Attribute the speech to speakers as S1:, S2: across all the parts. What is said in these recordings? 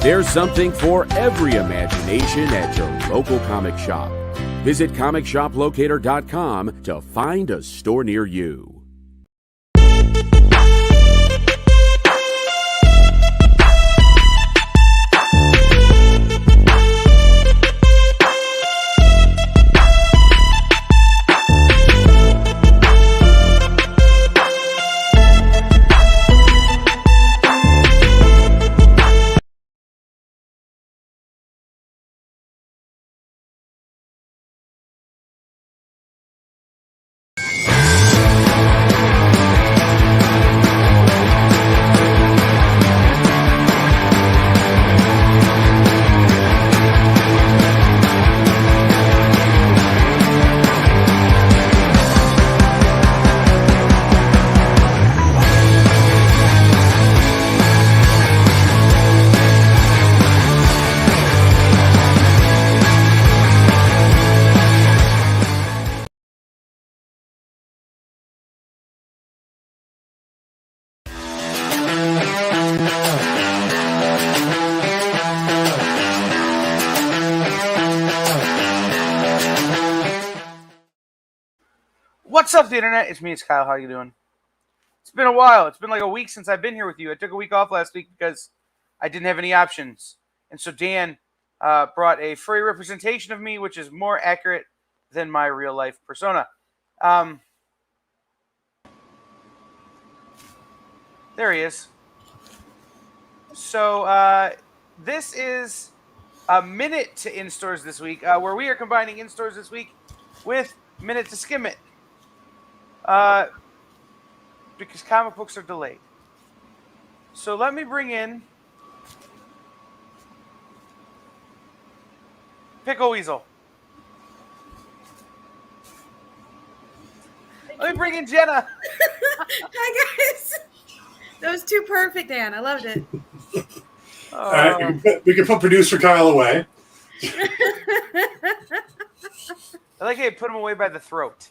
S1: There's something for every imagination at your local comic shop. Visit comicshoplocator.com to find a store near you.
S2: What's up, the internet? It's me, it's Kyle. How you doing? It's been a while. It's been like a week since I've been here with you. I took a week off last week because I didn't have any options. And so Dan brought a furry representation of me, which is more accurate than my real life persona. There he is. So this is a minute to in-stores this week, where we are combining in-stores this week with minute to skim it. Because comic books are delayed. So let me bring in Pickle Weasel. Let me bring in Jenna.
S3: Hi, guys. That was too perfect, Dan. I loved it.
S4: All right, we can put producer Kyle away.
S2: I like how you put him away by the throat.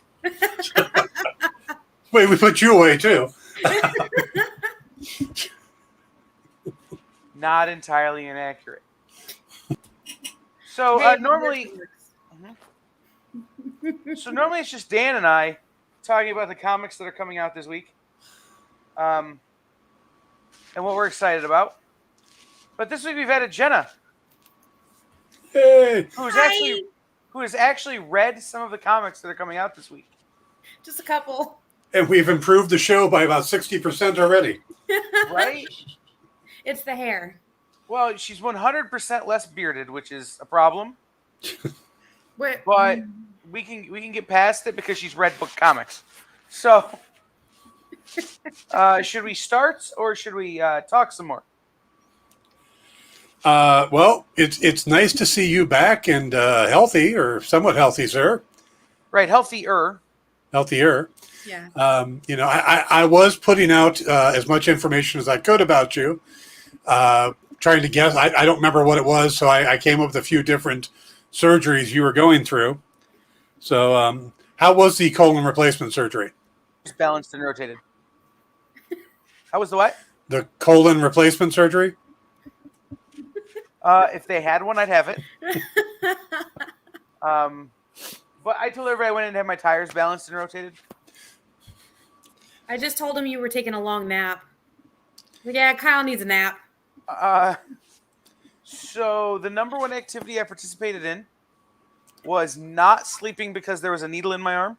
S4: Wait, we put you away too.
S2: Not entirely inaccurate. So normally it's just Dan and I talking about the comics that are coming out this week, and what we're excited about. But this week we've added Jenna,
S4: Hey.
S2: who has actually read some of the comics that are coming out this week.
S3: Just a couple.
S4: And we've improved the show by about 60% already.
S2: Right?
S3: It's the hair.
S2: Well, she's 100% less bearded, which is a problem.
S3: Wait,
S2: But we can get past it because she's read book comics. So, should we start or should we talk some more?
S4: Well, it's nice to see you back and healthy, or somewhat healthy, sir.
S2: Right, healthier.
S4: Healthier.
S3: yeah.
S4: I was putting out as much information as I could about you, trying to guess. I don't remember what it was, so I came up with a few different surgeries you were going through. So how was the colon replacement surgery?
S2: Balanced and rotated. How was the what?
S4: The colon replacement surgery?
S2: If they had one, I'd have it. But I told everybody I went in and had my tires balanced and rotated.
S3: I just told him you were taking a long nap. Yeah, Kyle needs a nap.
S2: So the number one activity I participated in was not sleeping because there was a needle in my arm.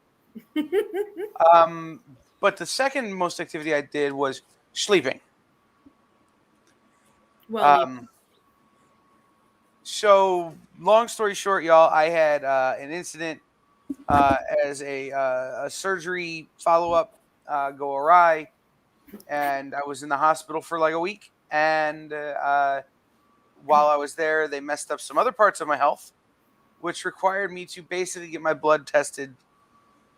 S2: But the second most activity I did was sleeping.
S3: Well,
S2: So long story short, y'all, I had an incident as a surgery follow-up go awry, and I was in the hospital for like a week. And while I was there, they messed up some other parts of my health, which required me to basically get my blood tested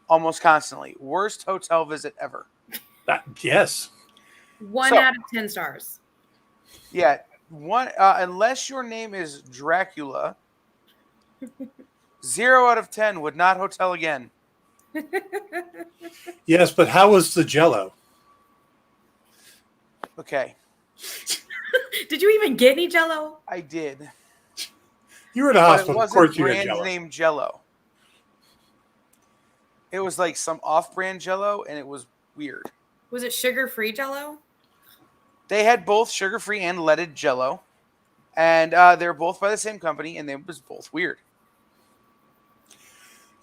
S2: almost constantly. Worst hotel visit ever.
S4: Yes.
S3: 1 out of 10 stars.
S2: Yeah, one unless your name is Dracula, 0 out of 10 would not hotel again.
S4: Yes, but how was the Jello?
S2: Okay.
S3: Did you even get any Jello?
S2: I did.
S4: You were at a
S2: But it
S4: hospital. Of
S2: wasn't
S4: course you had
S2: brand
S4: Jello.
S2: name Jello. It was like some off-brand Jello, and it was weird.
S3: Was it sugar-free Jello?
S2: They had both sugar-free and leaded Jello, and they were both by the same company, and they was both weird.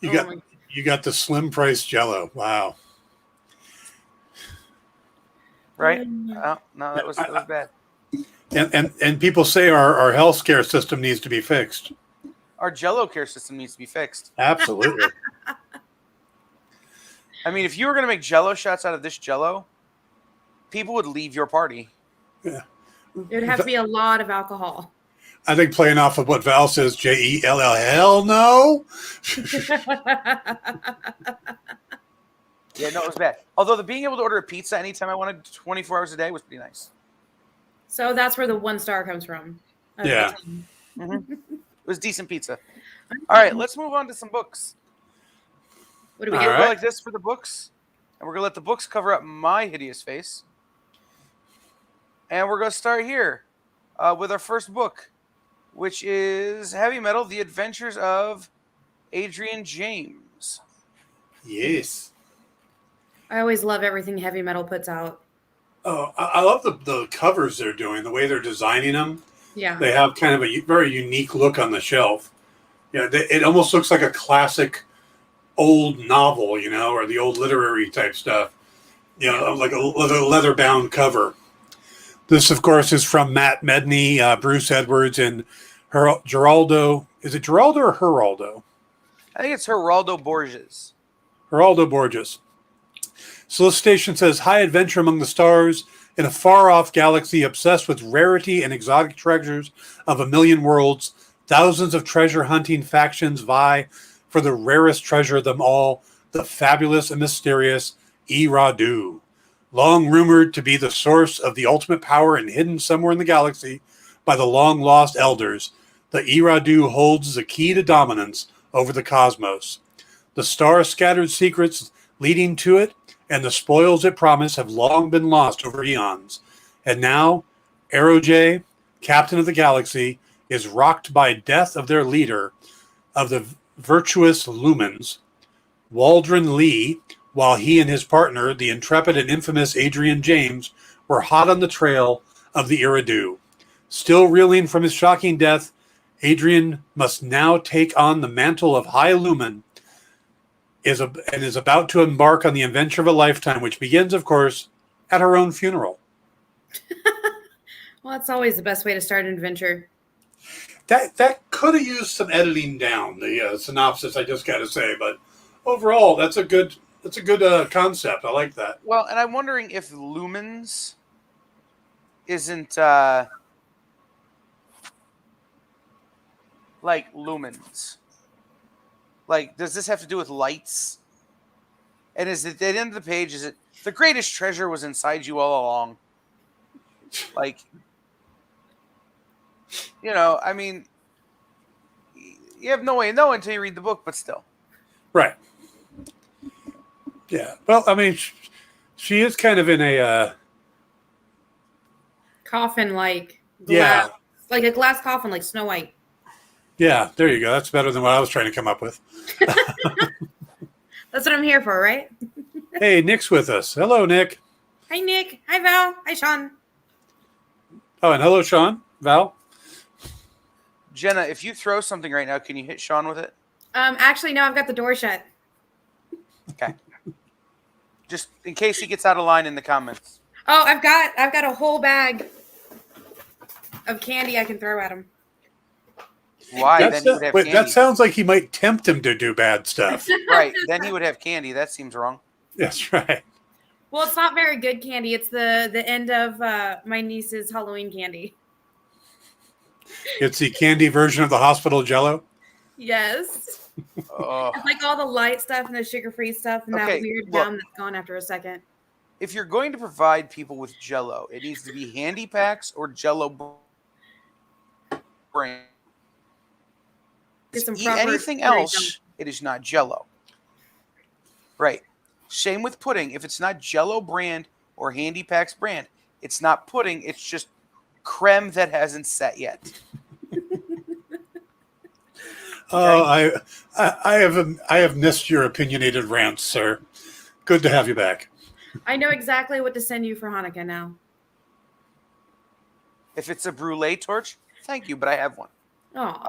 S4: You
S3: Oh
S4: got
S3: my-
S4: you got the slim price Jello. Wow.
S2: Right?
S3: Mm.
S2: Oh, no, that was bad.
S4: And people say our healthcare system needs to be fixed.
S2: Our Jello care system needs to be fixed.
S4: Absolutely.
S2: I mean, if you were going to make Jello shots out of this Jello, people would leave your party.
S4: Yeah.
S3: It would have to be a lot of alcohol.
S4: I think playing off of what Val says, Jell, hell no.
S2: Yeah, no, it was bad. Although the being able to order a pizza anytime I wanted 24 hours a day was pretty nice.
S3: So that's where the 1 star comes from.
S4: Yeah.
S2: It was decent pizza. All right, let's move on to some books.
S3: What do we
S4: All
S3: get?
S2: We'll
S4: right.
S2: go like this for the books, and we're going to let the books cover up my hideous face. And we're going to start here with our first book, which is Heavy Metal, The Adventures of Adrian James.
S4: Yes.
S3: I always love everything Heavy Metal puts out.
S4: Oh, I love the covers they're doing, the way they're designing them.
S3: Yeah.
S4: They have kind of a very unique look on the shelf. Yeah, it almost looks like a classic old novel, or the old literary type stuff. Like a leather-bound cover. This, of course, is from Matt Medney, Bruce Edwards, and Geraldo. Is it Geraldo or Geraldo?
S2: I think it's Geraldo Borges.
S4: Geraldo Borges. Solicitation says, high adventure among the stars in a far-off galaxy obsessed with rarity and exotic treasures of a million worlds. Thousands of treasure-hunting factions vie for the rarest treasure of them all, the fabulous and mysterious Iradu. Long rumored to be the source of the ultimate power and hidden somewhere in the galaxy by the long-lost elders, the Iradu holds the key to dominance over the cosmos. The star-scattered secrets leading to it and the spoils it promised have long been lost over eons. And now, Aroj, captain of the galaxy, is rocked by death of their leader, of the virtuous Lumens, Waldron Lee, while he and his partner, the intrepid and infamous Adrian James, were hot on the trail of the Iradu. Still reeling from his shocking death, Adrian must now take on the mantle of High Lumen and is about to embark on the adventure of a lifetime, which begins, of course, at her own funeral.
S3: Well, that's always the best way to start an adventure.
S4: That could have used some editing down, the synopsis, I just got to say, but overall, that's a good concept. I like that.
S2: Well, and I'm wondering if lumens isn't like lumens. Like, does this have to do with lights? And is it at the end of the page? Is it the greatest treasure was inside you all along? Like, I mean, you have no way to know until you read the book, but still.
S4: Right. Yeah. Well, I mean, she is kind of in a
S3: Coffin-like
S4: yeah.
S3: glass. Like a glass coffin, like Snow White.
S4: Yeah, there you go. That's better than what I was trying to come up with.
S3: That's what I'm here for, right?
S4: Hey, Nick's with us. Hello, Nick.
S3: Hi, Nick. Hi, Val. Hi, Sean.
S4: Oh, and hello, Sean. Val.
S2: Jenna, if you throw something right now, can you hit Sean with it?
S3: Actually, no, I've got the door shut.
S2: Okay. Just in case he gets out of line in the comments.
S3: Oh, I've got a whole bag of candy I can throw at him.
S2: Why? Then he would have candy.
S4: That sounds like he might tempt him to do bad stuff.
S2: Right. Then he would have candy. That seems wrong.
S4: That's right.
S3: Well, it's not very good candy. It's the end of my niece's Halloween candy.
S4: It's the candy version of the hospital Jello.
S3: Yes.
S2: Oh.
S3: It's like all the light stuff and the sugar-free stuff and that weird gum that's gone after a second.
S2: If you're going to provide people with Jello, it needs to be handy packs or Jello brand. Anything else, it is not Jello. Right. Same with pudding. If it's not Jello brand or Handy Packs brand, it's not pudding. It's just creme that hasn't set yet.
S4: Oh, I have missed your opinionated rants, sir. Good to have you back.
S3: I know exactly what to send you for Hanukkah now.
S2: If it's a brulee torch, thank you, but I have one.
S3: Oh,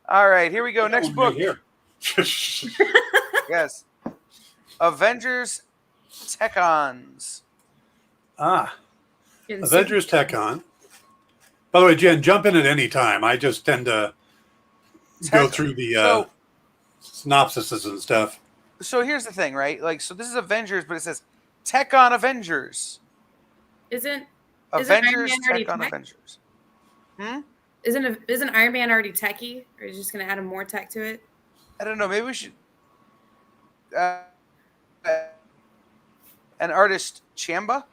S2: All right. Here we go. Next book.
S4: Right here.
S2: Yes, Avengers Tech-Ons.
S4: Avengers Tech-On. By the way, Jen, jump in at any time. I just tend to go through the synopsises and stuff.
S2: So here's the thing, right? Like, so this is Avengers, but it says Tech-On Avengers.
S3: Isn't
S2: Avengers
S3: Iron Man already
S2: Tech-On
S3: tech?
S2: Avengers.
S3: Isn't Iron Man already techie? Or are you just going to add more tech to it?
S2: I don't know. Maybe we should. An artist Chamba.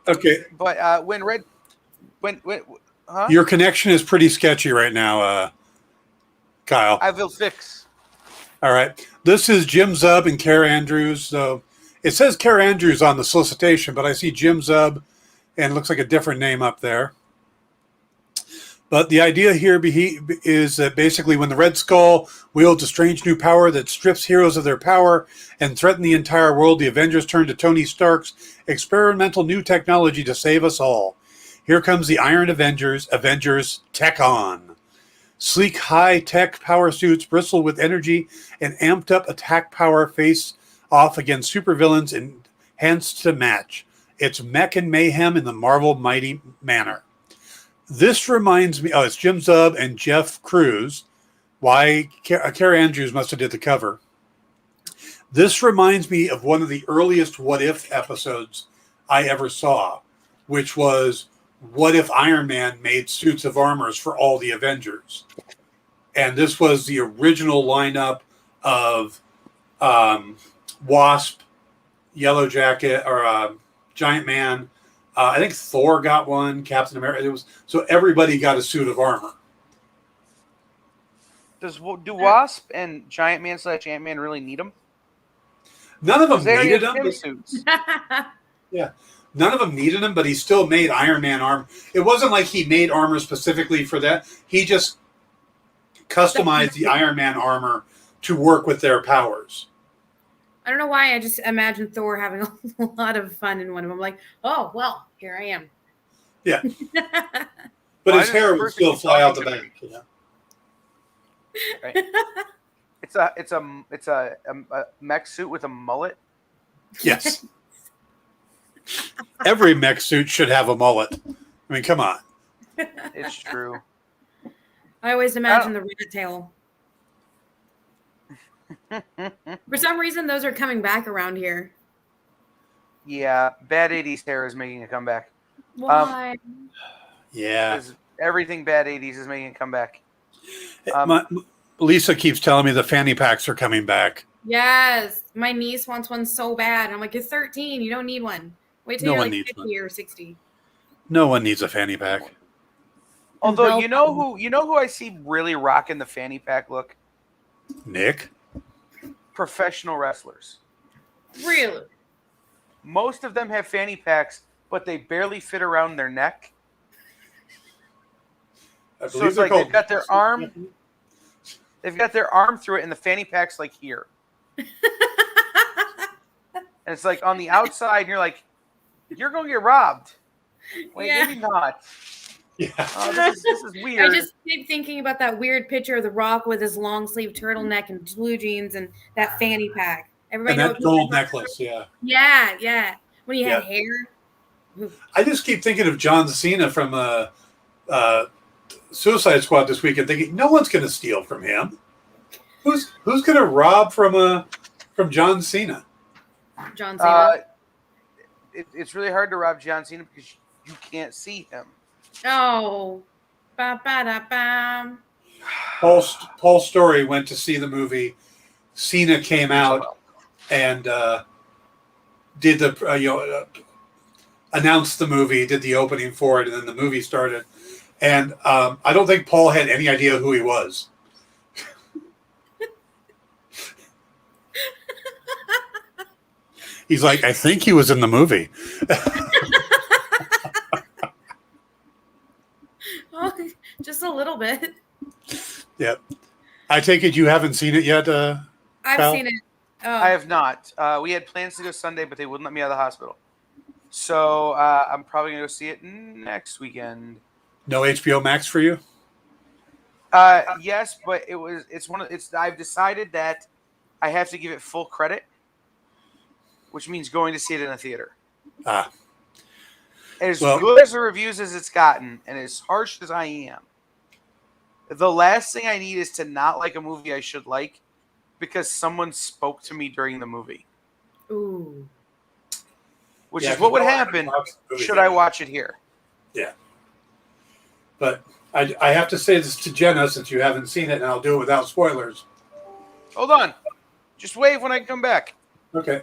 S4: Okay.
S2: But when
S4: Your connection is pretty sketchy right now, Kyle.
S2: I will fix.
S4: All right. This is Jim Zub and Kara Andrews. So it says Kara Andrews on the solicitation, but I see Jim Zub and it looks like a different name up there. But the idea here is that basically when the Red Skull wields a strange new power that strips heroes of their power and threatens the entire world, the Avengers turn to Tony Stark's experimental new technology to save us all. Here comes the Iron Avengers, Avengers Tech-On. Sleek, high-tech power suits bristle with energy and amped-up attack power face off against supervillains enhanced to match. It's mech and mayhem in the Marvel mighty manner. This reminds me, it's Jim Zub and Jeff Cruz. Why Kara Andrews must have did the cover. This reminds me of one of the earliest What If episodes I ever saw, which was what if Iron Man made suits of armors for all the Avengers? And this was the original lineup of Wasp, Yellow Jacket, or Giant Man. I think Thor got one, Captain America. So everybody got a suit of armor.
S2: Do Wasp and Giant Man / Ant-Man really need them?
S4: None of them needed them.
S2: Suits.
S4: Yeah. None of them needed him, but he still made Iron Man armor. It wasn't like he made armor specifically for that. He just customized the Iron Man armor to work with their powers.
S3: I don't know why. I just imagine Thor having a lot of fun in one of them. Like, oh, well, here I am.
S4: Yeah. But his hair would still fly out the back. You know?
S2: Right. It's a mech suit with a mullet.
S4: Yes. Every mech suit should have a mullet. I mean, come on.
S2: It's true.
S3: I always imagine the rat tail. For some reason, those are coming back around here.
S2: Yeah, bad 80s hair is making a comeback.
S3: Why?
S4: Yeah.
S2: Everything bad 80s is making a comeback.
S4: Lisa keeps telling me the fanny packs are coming back.
S3: Yes. My niece wants one so bad. I'm like, you're 13. You don't need one. Wait till you're like 50 or 60.
S4: No one needs a fanny pack.
S2: Although, you know who I see really rocking the fanny pack look?
S4: Nick?
S2: Professional wrestlers.
S3: Really?
S2: Most of them have fanny packs, but they barely fit around their neck. So it's like they've got their arm through it, and the fanny pack's like here. And it's like on the outside, and you're like, you're going to get robbed. Wait,
S3: Yeah.
S2: maybe not.
S4: Yeah.
S2: This is weird.
S3: I just keep thinking about that weird picture of The Rock with his long sleeve turtleneck and blue jeans and that fanny pack. Everybody
S4: And that gold necklace, yeah.
S3: Yeah. When he had hair.
S4: I just keep thinking of John Cena from Suicide Squad this week and thinking, no one's going to steal from him. Who's going to rob from John Cena?
S3: John Cena.
S2: It's really hard to rob John Cena because you can't see him.
S3: Oh. Ba-ba-da-bam.
S4: Paul Story went to see the movie. Cena came out and did the announced the movie, did the opening for it, and then the movie started. And I don't think Paul had any idea who he was. He's like, I think he was in the movie.
S3: Just a little bit.
S4: Yeah. I take it you haven't seen it yet,
S3: I've
S4: Kyle?
S3: seen it. Oh.
S2: I have not. We had plans to go Sunday, but they wouldn't let me out of the hospital. So I'm probably gonna go see it next weekend.
S4: No HBO Max for you?
S2: Yes, but I've decided that I have to give it full credit, which means going to see it in a theater. As good as the reviews as it's gotten, and as harsh as I am, the last thing I need is to not like a movie I should like because someone spoke to me during the movie.
S3: Ooh.
S2: Which is what would happen should I watch it here.
S4: Yeah. But I have to say this to Jenna since you haven't seen it, and I'll do it without spoilers.
S2: Hold on. Just wave when I come back.
S4: Okay.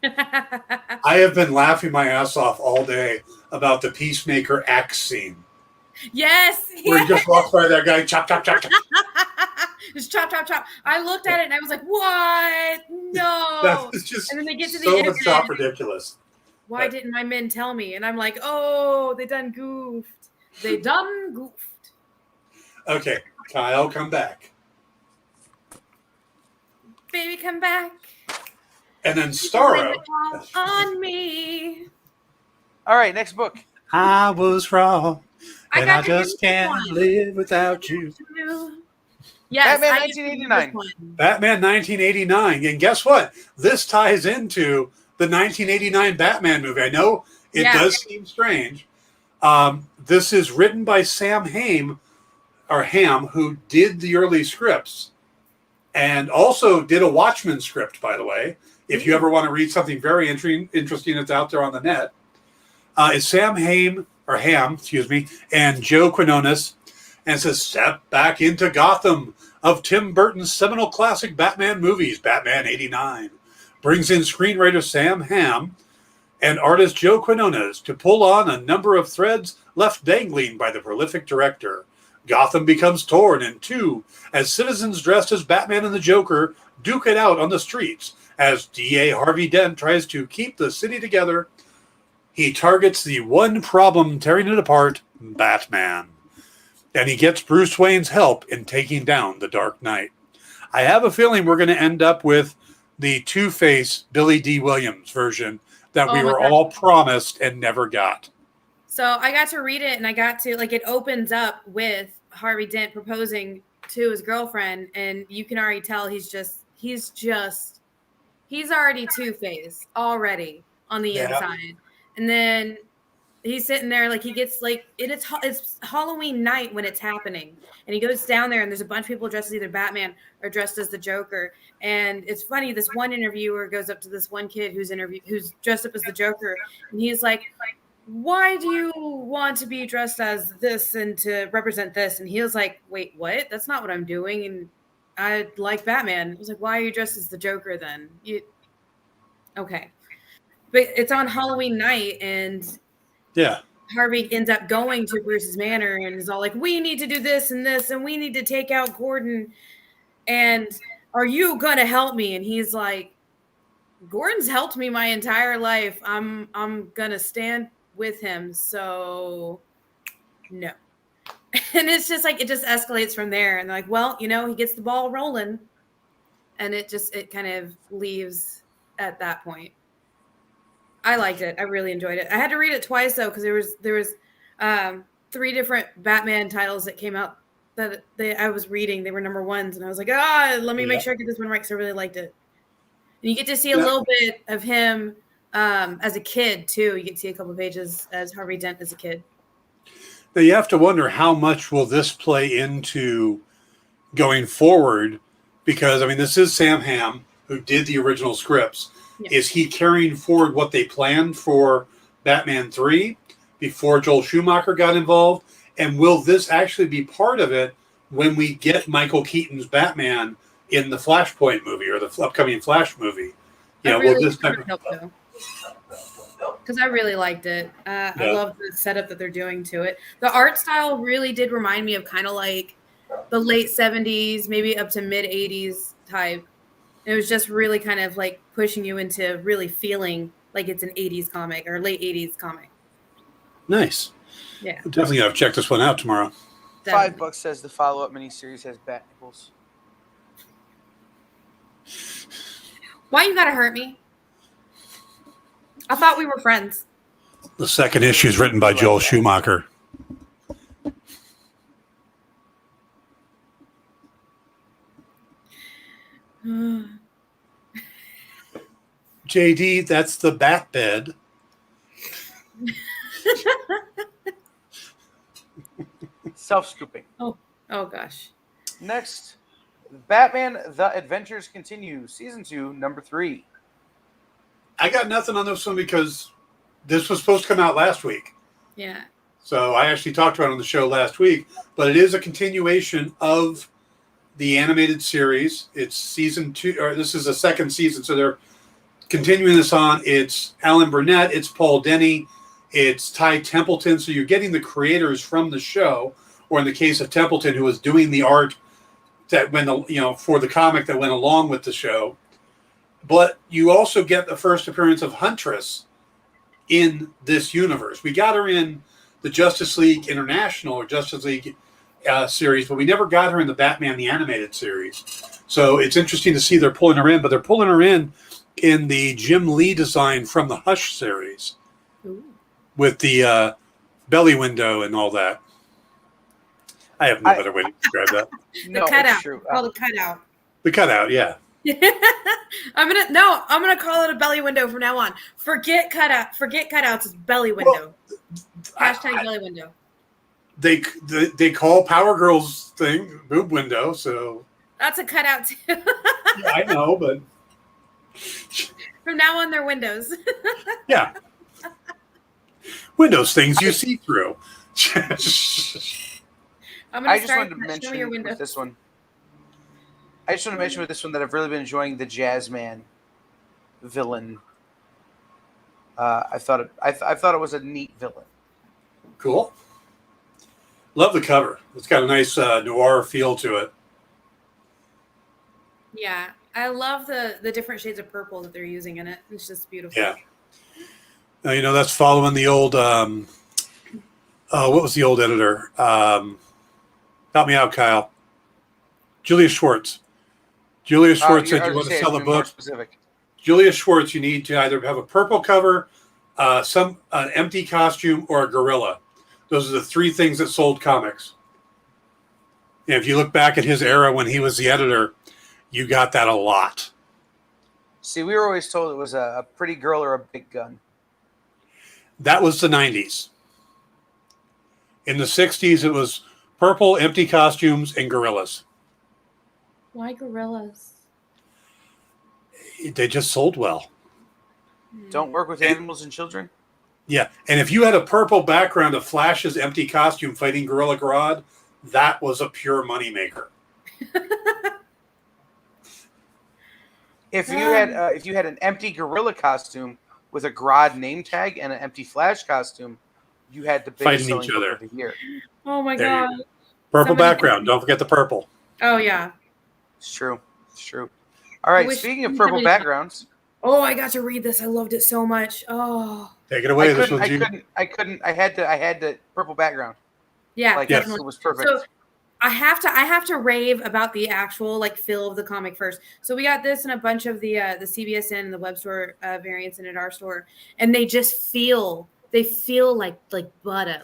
S4: I have been laughing my ass off all day about the Peacemaker axe scene.
S3: Yes.
S4: Where he just walks by that guy, chop, chop, chop, chop.
S3: Just chop, chop, chop. I looked at it and I was like, what? No.
S4: That's just
S3: and then they get to the
S4: so
S3: end.
S4: much top ridiculous.
S3: Why didn't my men tell me? And I'm like, oh, they done goofed. They done goofed.
S4: Okay, Kyle, come back.
S3: Baby, come back.
S4: And then Starro.
S3: On me.
S2: All right, next book.
S4: I was wrong, and I just can't
S3: one.
S4: live without you.
S3: Yes,
S2: Batman
S3: I
S2: 1989.
S4: Batman 1989. And guess what? This ties into the 1989 Batman movie. I know it does seem strange. This is written by Sam Hamm, who did the early scripts and also did a Watchmen script, by the way. If you ever want to read something very interesting that's out there on the net. It's Sam Hamm, and Joe Quinones. And it says, step back into Gotham of Tim Burton's seminal classic Batman movies, Batman 89. Brings in screenwriter Sam Hamm and artist Joe Quinones to pull on a number of threads left dangling by the prolific director. Gotham becomes torn in two as citizens dressed as Batman and the Joker duke it out on the streets as DA Harvey Dent tries to keep the city together. He targets the one problem tearing it apart, Batman. And he gets Bruce Wayne's help in taking down the Dark Knight. I have a feeling we're going to end up with the Two-Face Billy D. Williams version that we were all promised and never got.
S3: So I got to read it, and I got to, it opens up with Harvey Dent proposing to his girlfriend, and you can already tell he's already Two-Face already on the inside. And then he's sitting there, he gets, it's Halloween night when it's happening. And he goes down there, and there's a bunch of people dressed as either Batman or dressed as the Joker. And it's funny, this one interviewer goes up to this one kid who's dressed up as the Joker. And he's like, why do you want to be dressed as this and to represent this? And he was like, wait, what? That's not what I'm doing. And I like Batman. I was like, why are you dressed as the Joker then? Okay. But it's on Halloween night, and Harvey ends up going to Bruce's manor and is all like, we need to do this, and we need to take out Gordon. And are you going to help me? And he's like, Gordon's helped me my entire life. I'm going to stand with him. So no. And it's just it just escalates from there. And they're like, well, he gets the ball rolling. And it kind of leaves at that point. I liked it. I really enjoyed it. I had to read it twice though, because there was 3 different Batman titles that came out that I was reading. They were number ones, and I was like, let me make sure I get this one right because I really liked it. And you get to see a little bit of him as a kid too. You get to see a couple of pages as Harvey Dent as a kid.
S4: Now you have to wonder how much will this play into going forward, because this is Sam Hamm who did the original scripts. Yeah. Is he carrying forward what they planned for Batman 3 before Joel Schumacher got involved? And will this actually be part of it when we get Michael Keaton's Batman in the Flashpoint movie or the upcoming Flash movie? Will this type of
S3: because I really liked it. I love the setup that they're doing to it. The art style really did remind me of kind of like the late 70s, maybe up to mid 80s type. It was just really kind of pushing you into really feeling like it's an 80s comic or late 80s comic.
S4: Nice.
S3: Yeah.
S4: I'm definitely going to check this one out tomorrow.
S2: $5 says the follow-up miniseries has bat nipples.
S3: Why you gotta hurt me? I thought we were friends.
S4: The second issue is written by Joel Schumacher. JD, that's the bat bed.
S2: Self-scooping.
S3: Oh gosh.
S2: Next, Batman: The Adventures Continue, Season 2, Number 3.
S4: I got nothing on this one because this was supposed to come out last week.
S3: Yeah.
S4: So I actually talked about it on the show last week, but it is a continuation of the animated series. It's season 2, or this is the second season, so they're continuing this on. It's Alan Burnett, it's Paul Denny, it's Ty Templeton. So you're getting the creators from the show, or in the case of Templeton, who was doing the art that went, for the comic that went along with the show. But you also get the first appearance of Huntress in this universe. We got her in the Justice League International or Justice League series, but we never got her in the Batman the Animated series. So it's interesting to see they're pulling her in, but they're pulling her in the Jim Lee design from the Hush series.
S3: Ooh.
S4: With the belly window and all that. I have no better way to describe that.
S3: The cutout. Called the cutout.
S4: The cutout, yeah.
S3: I'm gonna call it a belly window from now on. Forget cutouts. It's belly window. Hashtag belly window.
S4: They call Power Girls thing boob window, so
S3: that's a cutout too.
S4: Yeah, I know, but
S3: from now on they're windows.
S4: Yeah. Windows, things you see through.
S2: I just wanted to mention with this one. I just want to mention with this one that I've really been enjoying the Jazzman villain. I thought it was a neat villain.
S4: Cool. Love the cover. It's got a nice noir feel to it.
S3: Yeah, I love the different shades of purple that they're using in it. It's just beautiful.
S4: Yeah. Now, that's following the old. What was the old editor? Help me out, Kyle. Julius Schwartz. Julius Schwartz said you want to sell a book. Julius Schwartz, you need to either have a purple cover, an empty costume, or a gorilla. Those are the three things that sold comics. And if you look back at his era when he was the editor, you got that a lot.
S2: See, we were always told it was a pretty girl or a big gun.
S4: That was the 90s. In the 60s, it was purple, empty costumes, and gorillas.
S3: Why gorillas?
S4: They just sold well.
S2: Don't work with animals and children?
S4: Yeah, and if you had a purple background of Flash's empty costume fighting Gorilla Grodd, that was a pure moneymaker.
S2: If you had an empty gorilla costume with a Grodd name tag and an empty Flash costume, you had the biggest selling book of the year.
S3: Oh my god!
S4: Purple background. Don't forget the purple.
S3: Oh yeah,
S2: it's true. It's true. All right. Speaking of purple backgrounds.
S3: Oh, I got to read this. I loved it so much. Oh,
S4: take it away.
S2: I couldn't. I had the purple background.
S3: Yeah,
S2: yes. It was perfect.
S3: So I have to rave about the actual feel of the comic first. So we got this and a bunch of the CBSN and the web store variants in at our store, and they just feel like butter.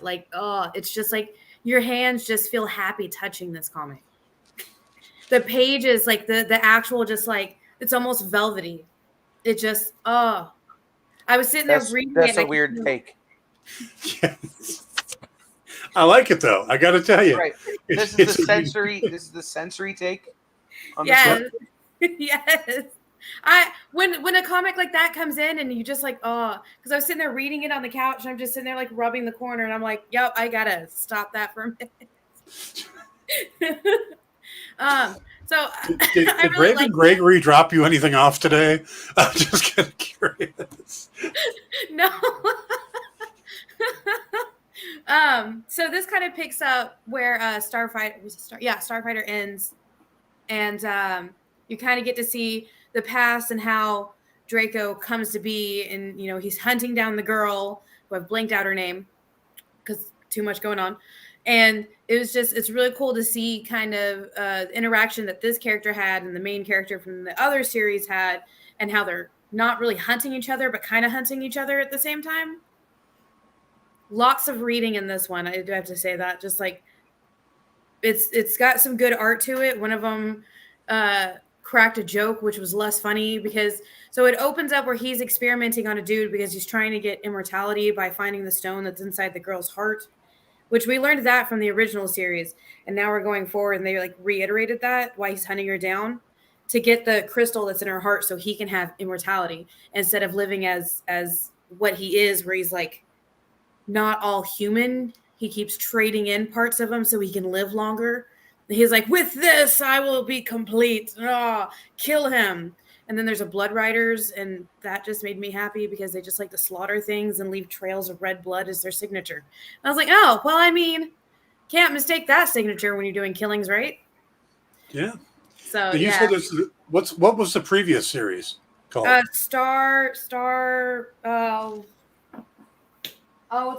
S3: It's just like your hands just feel happy touching this comic. The pages, the actual, just it's almost velvety. It just, I was sitting there reading it.
S2: That's a weird take.
S4: Yes. I like it though. I got to tell you.
S2: Right. This is the sensory take on this book.
S3: Yes. When a comic like that comes in and you just because I was sitting there reading it on the couch and I'm just sitting there rubbing the corner and I'm like, yep, I gotta stop that for a minute. So
S4: did really Raven Gregory drop you anything off today? I'm just kind of curious.
S3: No. So this kind of picks up where Starfighter ends, and you kind of get to see the past and how Draco comes to be, and he's hunting down the girl who I've blanked out her name because too much going on, And it's really cool to see kind of interaction that this character had and the main character from the other series had, and how they're not really hunting each other, but kind of hunting each other at the same time. Lots of reading in this one. I do have to say that. Just like it's got some good art to it. One of them cracked a joke, which was less funny because so it opens up where he's experimenting on a dude because he's trying to get immortality by finding the stone that's inside the girl's heart, which we learned that from the original series. And now we're going forward and they like reiterated that why he's hunting her down to get the crystal that's in her heart so he can have immortality instead of living as what he is, where he's like not all human. He keeps trading in parts of him so he can live longer. He's like, with this, I will be complete. Oh, kill him. And then there's a Blood Riders, and that just made me happy because they just like to slaughter things and leave trails of red blood as their signature. And I was like, oh, well, I mean, can't mistake that signature when you're doing killings, right?
S4: Yeah.
S3: So
S4: you said this, what was the previous series called?
S3: Star. It's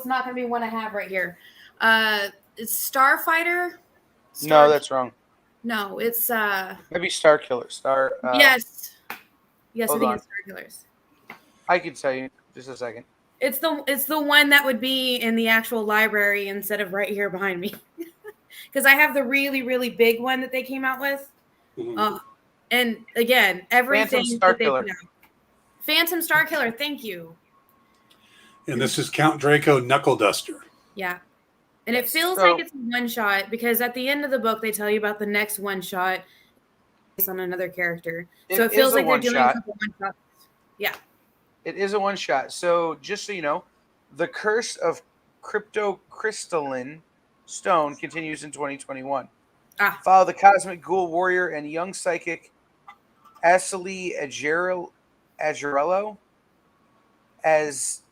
S3: not going to be one I have right here. It's Starfighter.
S2: No, that's wrong.
S3: No, it's
S2: maybe Star Killer.
S3: Yes, I
S2: hold
S3: think
S2: on.
S3: it's Star Killers.
S2: I can tell you just a second.
S3: It's the one that would be in the actual library instead of right here behind me, because I have the really really big one that they came out with.
S4: Mhm.
S3: And again, everything
S2: Phantom Star
S3: that they
S2: Killer.
S3: put out. Phantom Star Killer. Thank you.
S4: And this is Count Draco Knuckle Duster.
S3: Yeah. And it feels
S2: So-
S3: like it's a one shot because at the end of the book they tell you about the next one shot based on another character. So it
S2: is
S3: feels
S2: a
S3: like they're doing a
S2: one-shot.
S3: couple one shots. Yeah.
S2: It is a one shot. So just so you know, the Curse of Cryptocrystalline Stone continues in 2021. Follow the cosmic ghoul warrior and young psychic Asili Agerello as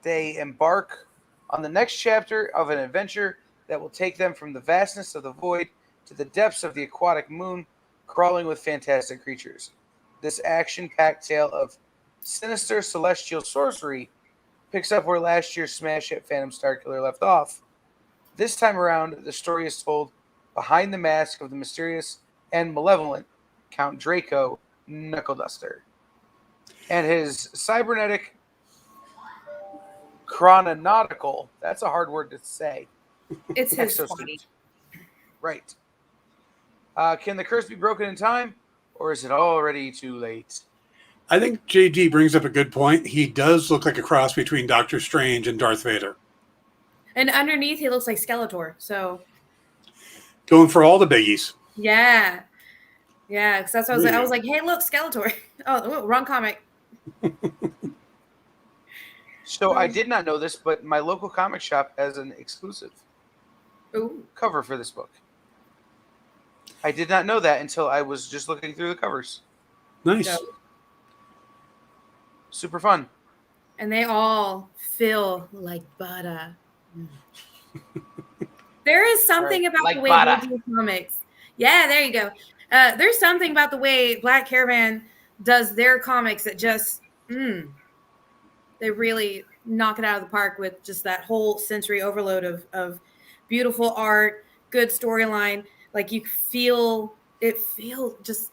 S2: they embark on the next chapter of an adventure that will take them from the vastness of the void to the depths of the aquatic moon, crawling with fantastic creatures. This action-packed tale of sinister celestial sorcery picks up where last year's smash hit Phantom Star Killer left off. This time around, the story is told behind the mask of the mysterious and malevolent Count Draco Knuckle Duster and his cybernetic chrononautical, that's a hard word to say,
S3: It's his
S2: exosuit.
S3: body.
S2: Right. Can the curse be broken in time, or is it already too late?
S4: I think JD brings up a good point. He does look like a cross between Doctor Strange and Darth Vader.
S3: And underneath he looks like Skeletor. So
S4: Going for all the biggies.
S3: yeah. Yeah, because that's what I was like. I
S4: Really?
S3: was like, hey, look, Skeletor. Oh, wrong comic.
S2: So I did not know this, but my local comic shop has an exclusive
S3: Ooh.
S2: cover for this book. I did not know that until I was just looking through the covers.
S4: Nice.
S3: So,
S2: Super fun.
S3: and they all feel like butter. There is something about
S2: Like
S3: the way
S2: butter.
S3: they do comics. Yeah, there you go. There's something about the way Black Caravan does their comics that just, they really knock it out of the park with just that whole sensory overload of beautiful art, good storyline. Like you feel just,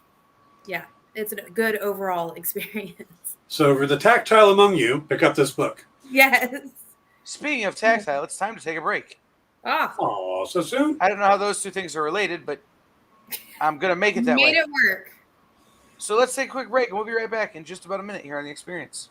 S3: yeah, it's a good overall experience.
S4: So for the tactile among you, pick up this book.
S3: Yes.
S2: Speaking of tactile, it's time to take a break.
S3: Ah,
S4: Oh, so soon?
S2: I don't know how those two things are related, but I'm going to make it that
S3: made
S2: way.
S3: it work.
S2: So let's take a quick break, and we'll be right back in just about a minute here on The Experience.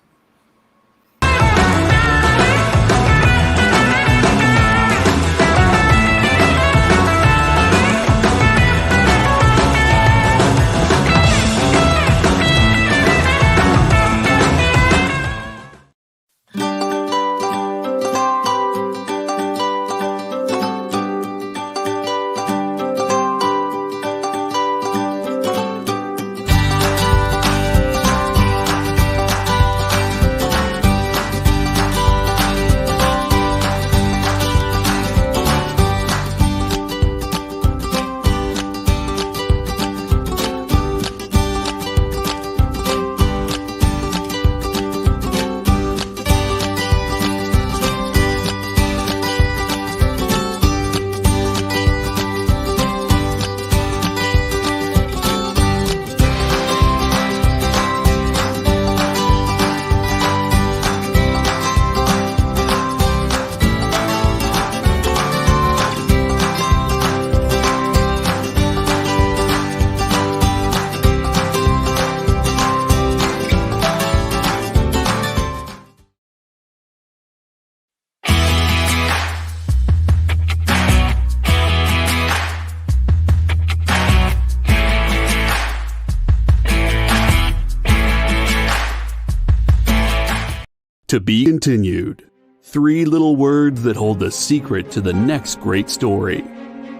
S5: To be continued. 3 little words that hold the secret to the next great story.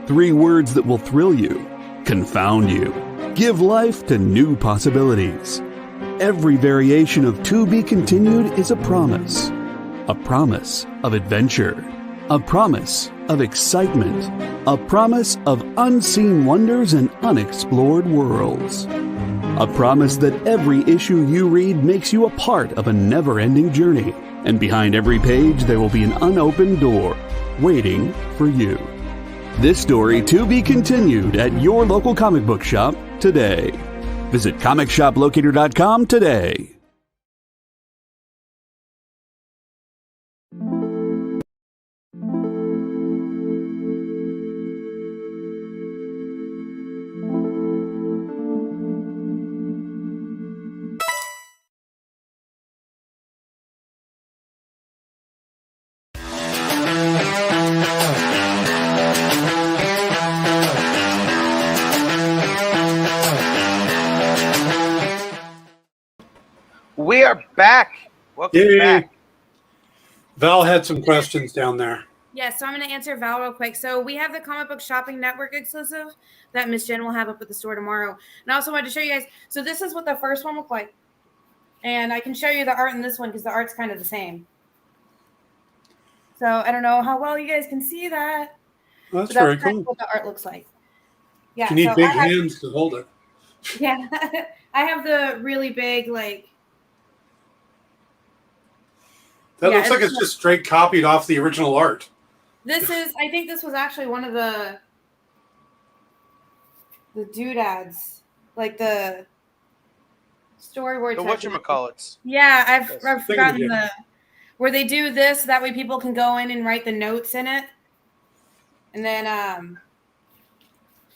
S5: 3 words that will thrill you, confound you, give life to new possibilities. Every variation of To Be Continued is a promise of adventure, a promise of excitement, a promise of unseen wonders and unexplored worlds. A promise that every issue you read makes you a part of a never-ending journey, and behind every page there will be an unopened door waiting for you. This story to be continued at your local comic book shop today. Visit comicshoplocator.com today.
S2: We are back. Welcome
S4: Yay.
S2: back.
S4: Val had some questions down there.
S3: Yeah, so I'm going to answer Val real quick. So we have the Comic Book Shopping Network exclusive that Miss Jen will have up at the store tomorrow. And I also wanted to show you guys. So this is what the first one looked like. And I can show you the art in this one because the art's kind of the same. So I don't know how well you guys can see that.
S4: Well, that's
S3: But
S4: very
S3: kind
S4: cool.
S3: of what the art looks like. Yeah,
S4: You need
S3: so
S4: big
S3: I have,
S4: hands to hold it.
S3: yeah, I have the really big, like,
S4: That
S3: Yeah,
S4: looks like it's just straight copied off the original art.
S3: this is, I think this was actually one of the doodads, like the storyboard.
S2: The
S3: type of-
S2: whatchamacallits.
S3: Yeah, I've
S4: Yes.
S3: forgotten where they do this. That way people can go in and write the notes in it. And then,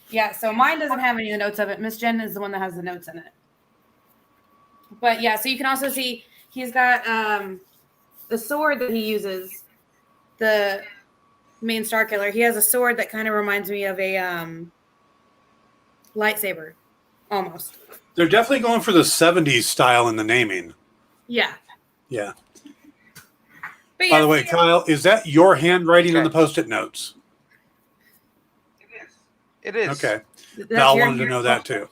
S3: yeah, so mine doesn't have any of the notes of it. Miss Jen is the one that has the notes in it. But yeah, so you can also see he's got the sword that he uses, the main Star Killer. He has a sword that kind of reminds me of a lightsaber, almost.
S4: They're definitely going for the 70s style in the naming.
S3: Yeah.
S4: Yeah.
S3: But
S4: By the way, Kyle, is that your handwriting on
S2: Okay.
S4: the Post-it notes?
S2: It is.
S4: Okay.
S3: that's
S4: Val
S3: your-
S4: wanted to know that too.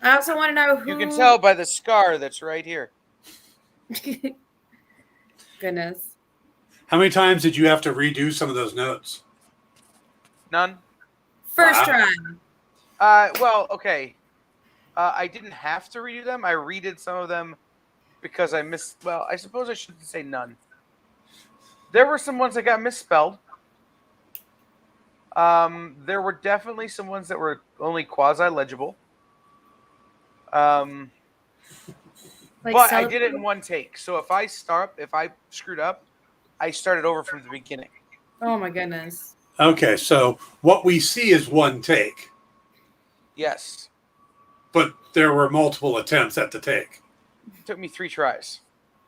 S3: I also want to know who.
S2: You can tell by the scar that's right here.
S3: Goodness.
S4: How many times did you have to redo some of those notes?
S2: None.
S3: First
S4: Wow.
S3: try.
S2: Well, okay. I didn't have to redo them. I redid some of them because I missed. Well, I suppose I shouldn't say none. There were some ones that got misspelled. There were definitely some ones that were only quasi-legible.
S3: Like
S2: But I did it in one take. So if I screwed up, I started over from the beginning.
S3: Oh my goodness.
S4: Okay, so what we see is one take,
S2: Yes.
S4: but there were multiple attempts at the take.
S2: It took me 3 tries.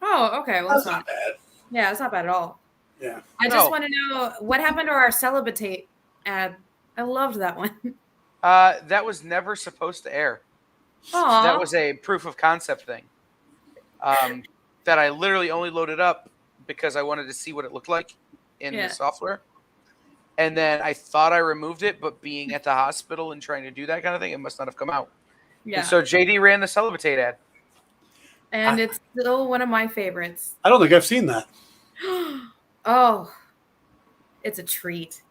S3: Oh, okay. Well,
S4: That's
S3: that's
S4: not bad.
S3: Yeah, it's not bad at all.
S4: Yeah.
S3: I
S2: No.
S3: just want to know what happened to our celibatate ad. I loved that one.
S2: That was never supposed to air.
S3: Aw.
S2: That was a proof of concept thing. That I literally only loaded up because I wanted to see what it looked like in
S3: Yeah.
S2: the software. And then I thought I removed it, but being at the hospital and trying to do that kind of thing, it must not have come out.
S3: Yeah.
S2: And so JD ran the celibatate ad.
S3: And it's still one of my favorites.
S4: I don't think I've seen that.
S3: Oh, it's a treat.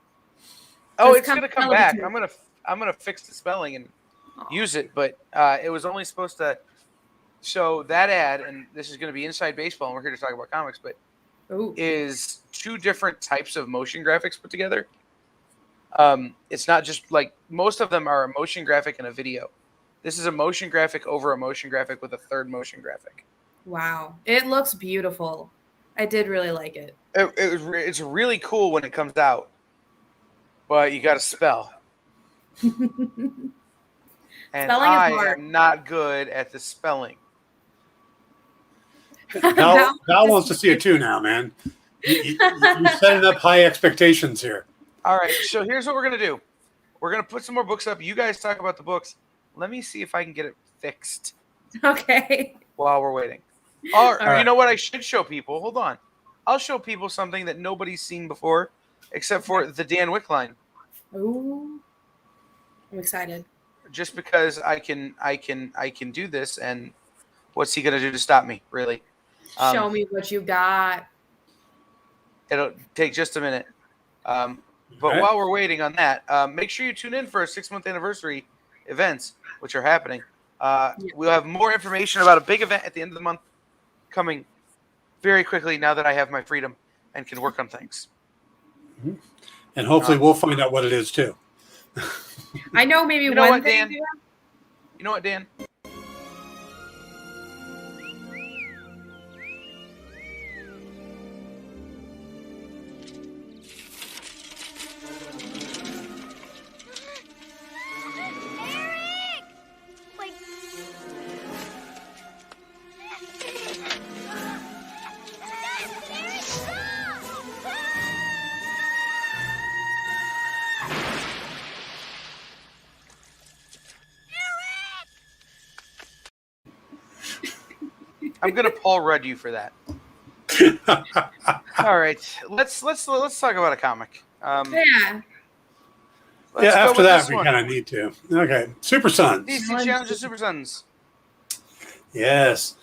S2: Oh,
S3: Just
S2: it's
S3: come
S2: gonna come back.
S3: celibatate.
S2: I'm gonna fix the spelling and
S3: Aw.
S2: use it, but it was only supposed to show that ad, and this is gonna be Inside Baseball, and we're here to talk about comics, but
S3: Ooh.
S2: is 2 different types of motion graphics put together. It's not just like most of them are a motion graphic and a video. This is a motion graphic over a motion graphic with a third motion graphic.
S3: Wow. It looks beautiful. I did really like it.
S2: It's really cool when it comes out, but you got to spell. And
S3: Spelling is
S2: I
S3: hard.
S2: am not good at the spelling.
S4: Val wants to see it too now, man. You're setting up high expectations here.
S2: All right, so here's what we're going to do. We're going to put some more books up. You guys talk about the books. Let me see if I can get it fixed
S3: Okay.
S2: while we're waiting. Or
S3: All right.
S2: you know what I should show people? Hold on. I'll show people something that nobody's seen before, except for the Dan Wickline.
S3: Ooh, I'm excited.
S2: Just because I can do this, and what's he gonna do to stop me? Really?
S3: Show me what you got.
S2: It'll take just a minute. But
S4: right.
S2: while we're waiting on that, make sure you tune in for our 6-month anniversary events, which are happening. We'll have more information about a big event at the end of the month coming very quickly now that I have my freedom and can work on things.
S4: And hopefully we'll find out what it is too.
S3: I know maybe
S2: You know
S3: one
S2: what,
S3: thing.
S2: Dan? You know what, Dan? I'm gonna Paul Rudd you for that. All right, let's talk about a comic.
S3: Yeah.
S2: Let's go
S4: after
S2: with
S4: that
S2: this
S4: we
S2: one.
S4: kind of need to. Okay, Super Sons.
S2: DC Challenges Super Sons.
S4: Yes.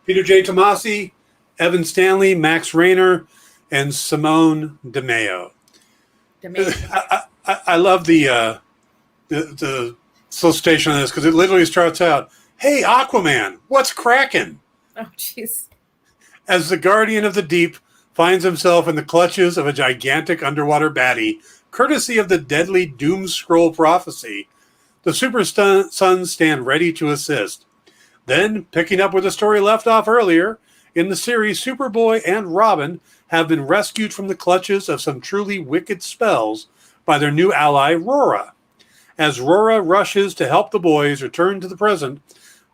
S4: Peter J. Tomasi, Evan Stanley, Max Rayner, and Simone DeMeo. I love the solicitation on this because it literally starts out, "Hey, Aquaman, what's cracking?"
S3: Oh, jeez.
S4: As the guardian of the deep finds himself in the clutches of a gigantic underwater baddie, courtesy of the deadly Doom Scroll prophecy, the Super Sons stand ready to assist. Then, picking up where the story left off earlier, in the series, Superboy and Robin have been rescued from the clutches of some truly wicked spells by their new ally, Rora. As Rora rushes to help the boys return to the present,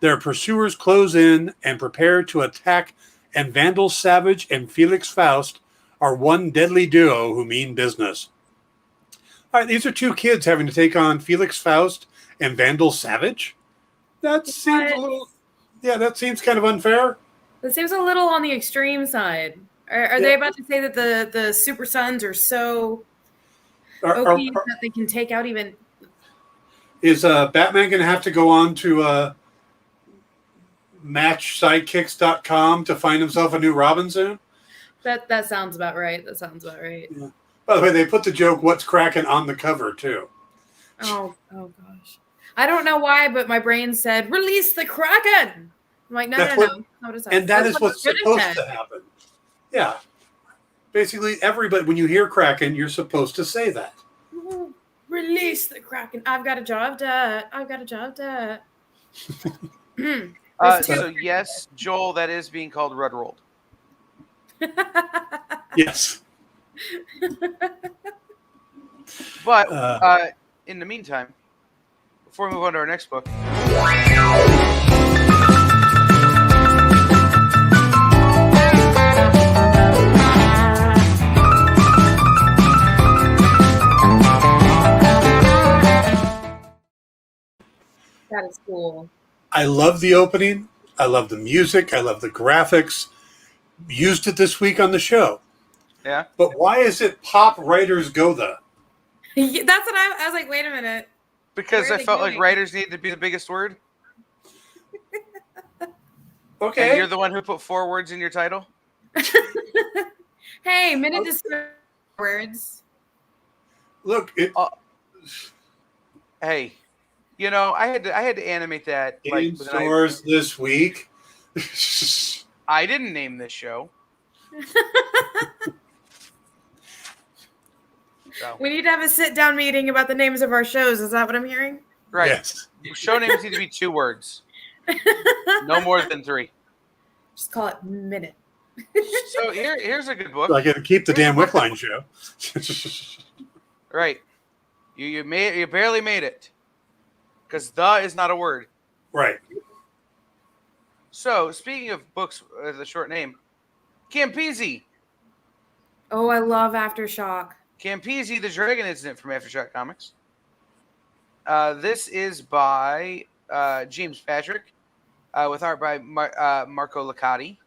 S4: their pursuers close in and prepare to attack, and Vandal Savage and Felix Faust are one deadly duo who mean business. All right, these are two kids having to take on Felix Faust and Vandal Savage? That seems a little... Yeah, that seems kind of unfair.
S3: That seems a little on the extreme side. Are they about to say that the Super Sons are so OP that they can take out even...
S4: Is Batman going to have to go on to matchsidekicks.com to find himself a new Robin soon?
S3: That sounds about right. That sounds about right.
S4: Yeah. By the way, they put the joke, "What's cracking?" on the cover, too.
S3: Oh gosh. I don't know why, but my brain said, "Release the Kraken!" I'm like, no.
S4: And that is what's supposed to happen. Yeah. Basically, everybody, when you hear Kraken, you're supposed to say that.
S3: Release the Kraken. I've got a job done.
S2: So yes, Joel, that is being called Rudd Rolled.
S4: Yes.
S2: But in the meantime, before we move on to our next book,
S3: that is cool.
S4: I love the opening. I love the music. I love the graphics. Used it this week on the show.
S2: yeah.
S4: But why is it Pop Writers Gotha?
S3: That's what I was like, wait a minute.
S2: Because
S3: Where
S2: I
S3: are
S2: felt
S3: they
S2: like
S3: going?
S2: writers needed to be the biggest word.
S4: Okay.
S2: And you're the one who put 4 words in your title?
S3: Hey, minute to words.
S4: Look,
S2: Hey, you know, I had to animate that
S4: in stores this week.
S2: I didn't name this show. So.
S3: We need to have a sit-down meeting about the names of our shows. Is that what I'm hearing?
S2: Right.
S4: Yes.
S2: Show names need to be 2 words. No more than 3.
S3: Just call it Minute.
S2: So here's a good book.
S4: So I got to keep the Dan Wickline show.
S2: Right. You barely made it. Because "the" is not a word.
S4: Right.
S2: So, speaking of books with a short name, Campisi.
S3: Oh, I love Aftershock.
S2: Campisi, the Dragon Incident from Aftershock Comics. This is by James Patrick with art by Marco Licati.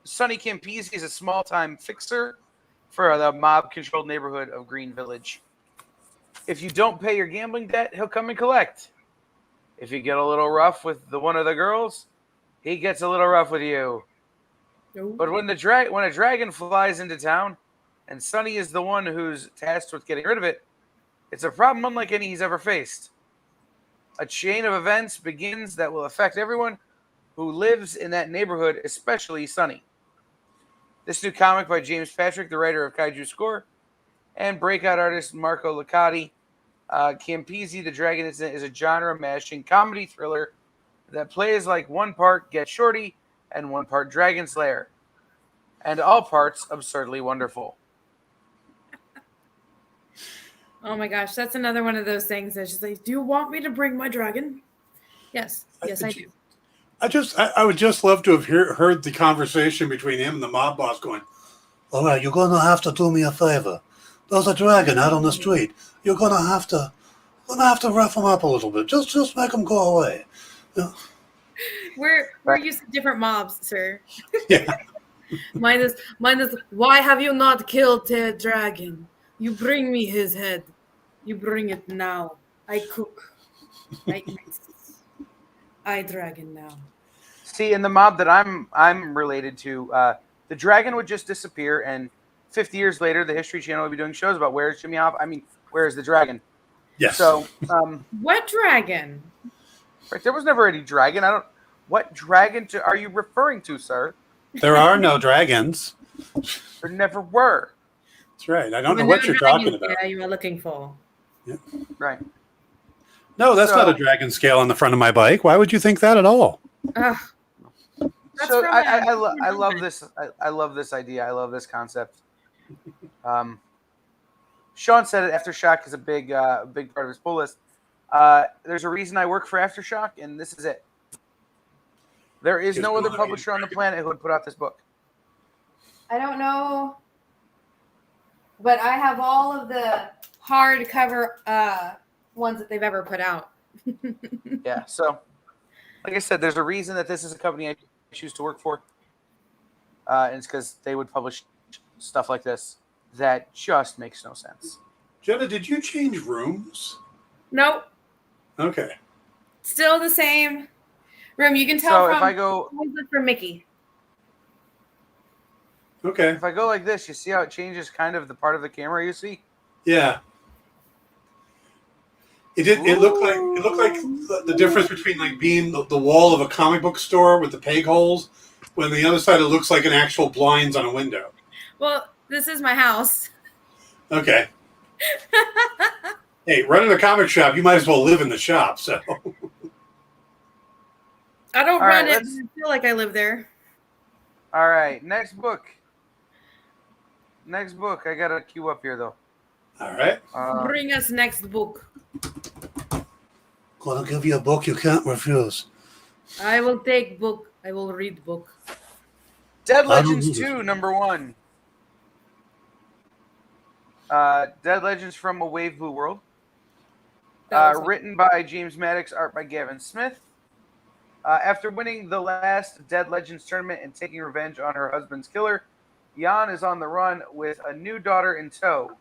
S2: Sonny Campese is a small-time fixer for the mob-controlled neighborhood of Green Village. If you don't pay your gambling debt, he'll come and collect. If you get a little rough with one of the girls, he gets a little rough with you. But when a dragon flies into town, and Sonny is the one who's tasked with getting rid of it, it's a problem unlike any he's ever faced. A chain of events begins that will affect everyone who lives in that neighborhood, especially Sonny. This new comic by James Patrick, the writer of Kaiju Score, and breakout artist Marco Licati. Campese, the Dragon Incident, is a genre-mashing comedy thriller that plays like one part Get Shorty and one part Dragon Slayer, and all parts absurdly wonderful.
S3: Oh my gosh, that's another one of those things that's just like, do you want me to bring my dragon? Yes, yes, I do.
S4: I would just love to have heard the conversation between him and the mob boss going, all right, you're going to have to do me a favor. There's a dragon out on the street. You're going to have to rough him up a little bit. Just make him go away. Yeah.
S3: We're used to different mobs, sir.
S4: Yeah.
S3: Mine is, why have you not killed the dragon? You bring me his head. You bring it now. I cook. I eat. I dragon now.
S2: See, in the mob that I'm related to, the dragon would just disappear, and 50 years later, the History Channel would be doing shows about where is Jimmy Hoffa. I mean, where is the dragon?
S4: Yes.
S2: So,
S3: what dragon?
S2: right, there was never any dragon. What dragon are you referring to, sir?
S4: There are no dragons.
S2: There never were.
S4: That's right. I don't know what you're talking about.
S3: Yeah, you are looking for.
S4: Yeah.
S2: Right.
S4: No, that's not a dragon scale on the front of my bike. Why would you think that at all?
S2: So I love this. I love this idea. I love this concept. Sean said it. Aftershock is a big part of his pull list. There's a reason I work for Aftershock, and this is it. There is no other publisher on the planet who would put out this book.
S3: I don't know, but I have all of the hardcover ones that they've ever put out.
S2: Yeah. So, like I said, there's a reason that this is a company I choose to work for, and it's because they would publish stuff like this that just makes no sense.
S4: Jenna, did you change rooms?
S3: Nope.
S4: Okay.
S3: Still the same room. You can tell
S2: So
S3: from
S2: if I go
S3: for Mickey.
S4: Okay.
S2: If I go like this, you see how it changes kind of the part of the camera you see?
S4: Yeah. It looked like the difference between like being the wall of a comic book store with the peg holes, when the other side it looks like an actual blinds on a window.
S3: Well, this is my house.
S4: Okay. Hey, running a comic shop, you might as well live in the shop. So.
S3: I don't
S2: All
S3: run
S2: right,
S3: it. I feel like I live there.
S2: All right, next book. I got to queue up here, though.
S4: All right.
S3: Bring us next book.
S4: Gonna give you a book you can't refuse.
S3: I will take book. I will read book.
S2: Dead Legends 2, number 1. Dead Legends from a Wave Blue World. Written by James Maddox, art by Gavin Smith. After winning the last Dead Legends tournament and taking revenge on her husband's killer, Jan is on the run with a new daughter in tow.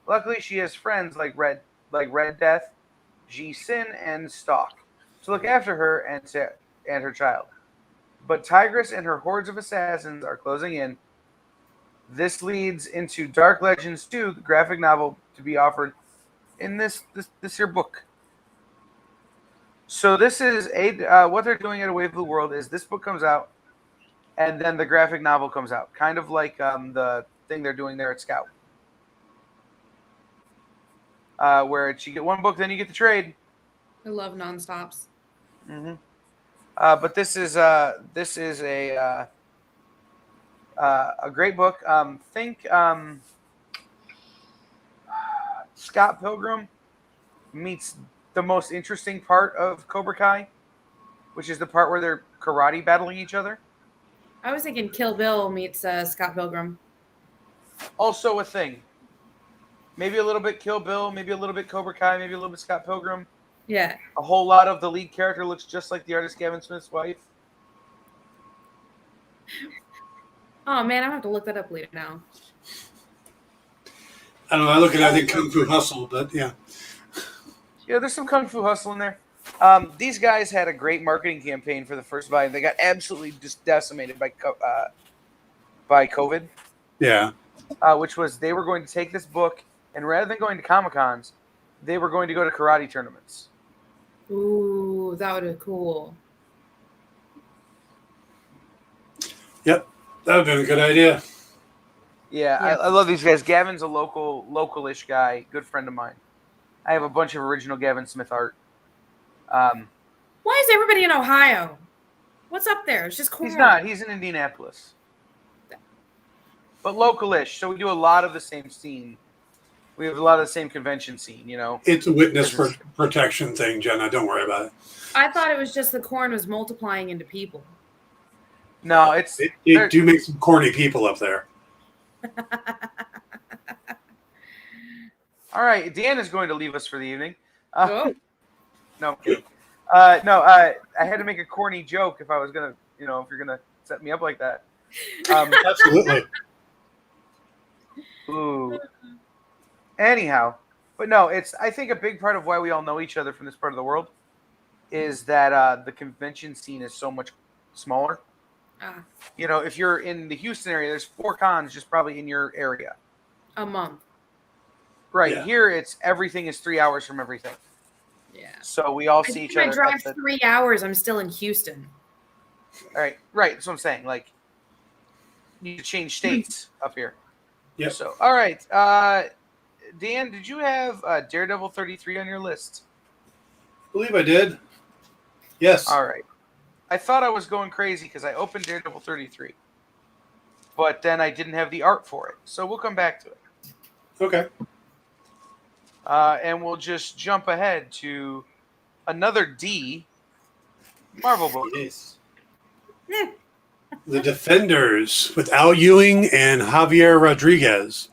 S2: Luckily, she has friends like Red Death, Ji Sin, and Stalk to look after her and her child. But Tigress and her hordes of assassins are closing in. This leads into Dark Legends 2, the graphic novel to be offered in this here book. So this is what they're doing at a Wave Blue World is this book comes out, and then the graphic novel comes out, kind of like the thing they're doing there at Scout, where you get one book, then you get the trade.
S3: I love nonstops.
S2: Mm-hmm. But this is a great book. Think Scott Pilgrim meets the most interesting part of Cobra Kai, which is the part where they're karate battling each other.
S3: I was thinking Kill Bill meets Scott Pilgrim.
S2: Also a thing. Maybe a little bit Kill Bill, maybe a little bit Cobra Kai, maybe a little bit Scott Pilgrim.
S3: Yeah.
S2: A whole lot of the lead character looks just like the artist Gavin Smith's wife.
S3: Oh man, I'm gonna have to look that up later now.
S4: I don't know. I look at, I think, Kung Fu Hustle, but yeah.
S2: Yeah, there's some Kung Fu Hustle in there. These guys had a great marketing campaign for the first volume. They got absolutely just decimated by COVID,
S4: Yeah.
S2: which was they were going to take this book and rather than going to Comic-Cons, they were going to go to karate tournaments.
S3: Ooh, that would be cool.
S4: Yep. That would have been a good idea.
S2: Yeah, I love these guys. Gavin's a local-ish guy, good friend of mine. I have a bunch of original Gavin Smith art.
S3: Why is everybody in Ohio? What's up there? It's just cool.
S2: He's not. He's in Indianapolis. But local-ish, so we do a lot of the same scene. We have a lot of the same convention scene, you know.
S4: It's a witness protection thing, Jenna. Don't worry about it.
S3: I thought it was just the corn was multiplying into people.
S2: No, it's...
S4: They do make some corny people up there.
S2: All right, Dan is going to leave us for the evening.
S3: Oh.
S2: No, I'm kidding. I had to make a corny joke if I was going to, if you're going to set me up like that.
S4: Absolutely.
S2: Ooh. Anyhow, but no, I think a big part of why we all know each other from this part of the world is that the convention scene is so much smaller. If you're in the Houston area, there's 4 cons just probably in your area.
S3: A month.
S2: Right.
S4: Yeah.
S2: Here, everything is 3 hours from everything.
S3: Yeah.
S2: So we all see each other.
S3: I drive 3 hours. I'm still in Houston.
S2: All right. Right. That's what I'm saying. Like, you need to change states up here.
S4: Yep.
S2: So, all right. Dan, did you have Daredevil 33 on your list?
S4: I believe I did. Yes.
S2: All right. I thought I was going crazy because I opened Daredevil 33. But then I didn't have the art for it. So we'll come back to it.
S4: Okay.
S2: And we'll just jump ahead to another D Marvel book.
S4: Yes. The Defenders with Al Ewing and Javier Rodriguez.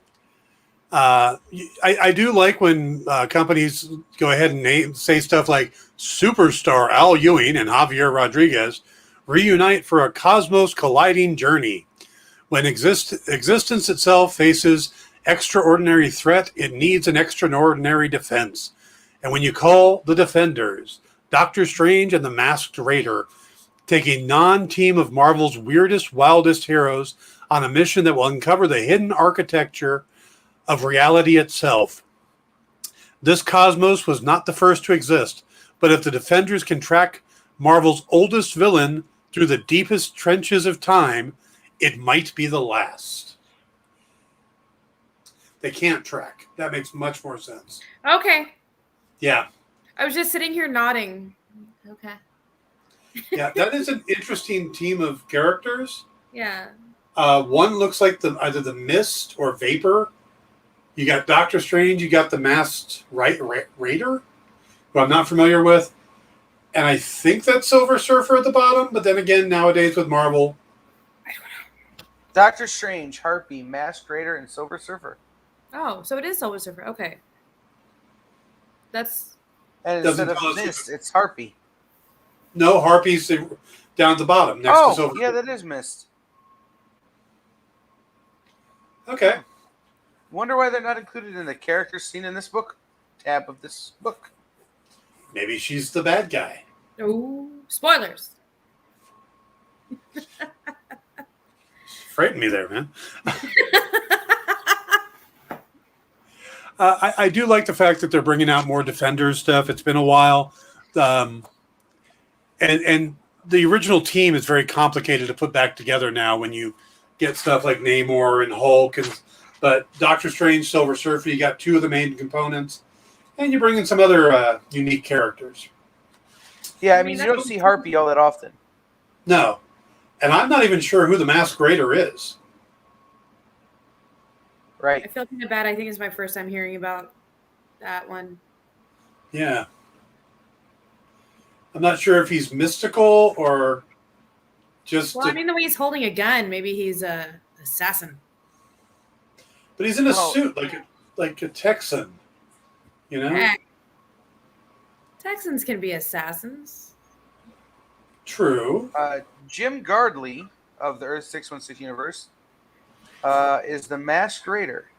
S4: I do like when companies go ahead and say stuff like superstar Al Ewing and Javier Rodriguez reunite for a cosmos colliding journey. When existence itself faces extraordinary threat, it needs an extraordinary defense. And when you call the Defenders, Doctor Strange and the Masked Raider take a non-team of Marvel's weirdest, wildest heroes on a mission that will uncover the hidden architecture of reality itself. This cosmos was not the first to exist, but if the Defenders can track Marvel's oldest villain through the deepest trenches of time, it might be the last. They can't track. That makes much more sense.
S3: Okay.
S4: Yeah.
S3: I was just sitting here nodding. Okay.
S4: Yeah, that is an interesting team of characters.
S3: Yeah.
S4: One looks like either the Mist or Vapor. You got Doctor Strange. You got the Masked Raider, who I'm not familiar with. And I think that's Silver Surfer at the bottom. But then again, nowadays with Marvel.
S3: I don't know.
S2: Doctor Strange, Harpy, Masked Raider, and Silver Surfer.
S3: Oh, so it is Silver Surfer. Okay. That's...
S2: And
S4: Doesn't
S2: instead of
S4: tell us
S2: Mist, it's Harpy.
S4: No, Harpy's down at the bottom next to Silver.
S2: Yeah, that is Mist.
S4: Okay.
S2: Wonder why they're not included in the characters seen in this book tab of this book.
S4: Maybe she's the bad guy.
S3: Ooh, spoilers.
S4: Frightened me there, man. I do like the fact that they're bringing out more Defenders stuff. It's been a while. And the original team is very complicated to put back together now when you get stuff like Namor and Hulk. But Doctor Strange, Silver Surfer, you got 2 of the main components. And you bring in some other unique characters.
S2: Yeah, I mean, you don't see Harpy all that often.
S4: No. And I'm not even sure who the Masked Raider is.
S2: Right.
S3: I feel kind of bad. I think it's my first time hearing about that one.
S4: Yeah. I'm not sure if he's mystical or just...
S3: Well, I mean, the way he's holding a gun, maybe he's a assassin.
S4: But he's in a suit, like a Texan. You know?
S3: Texans can be assassins.
S4: True.
S2: Jim Gardley of the Earth 616 universe is the Masked Raider.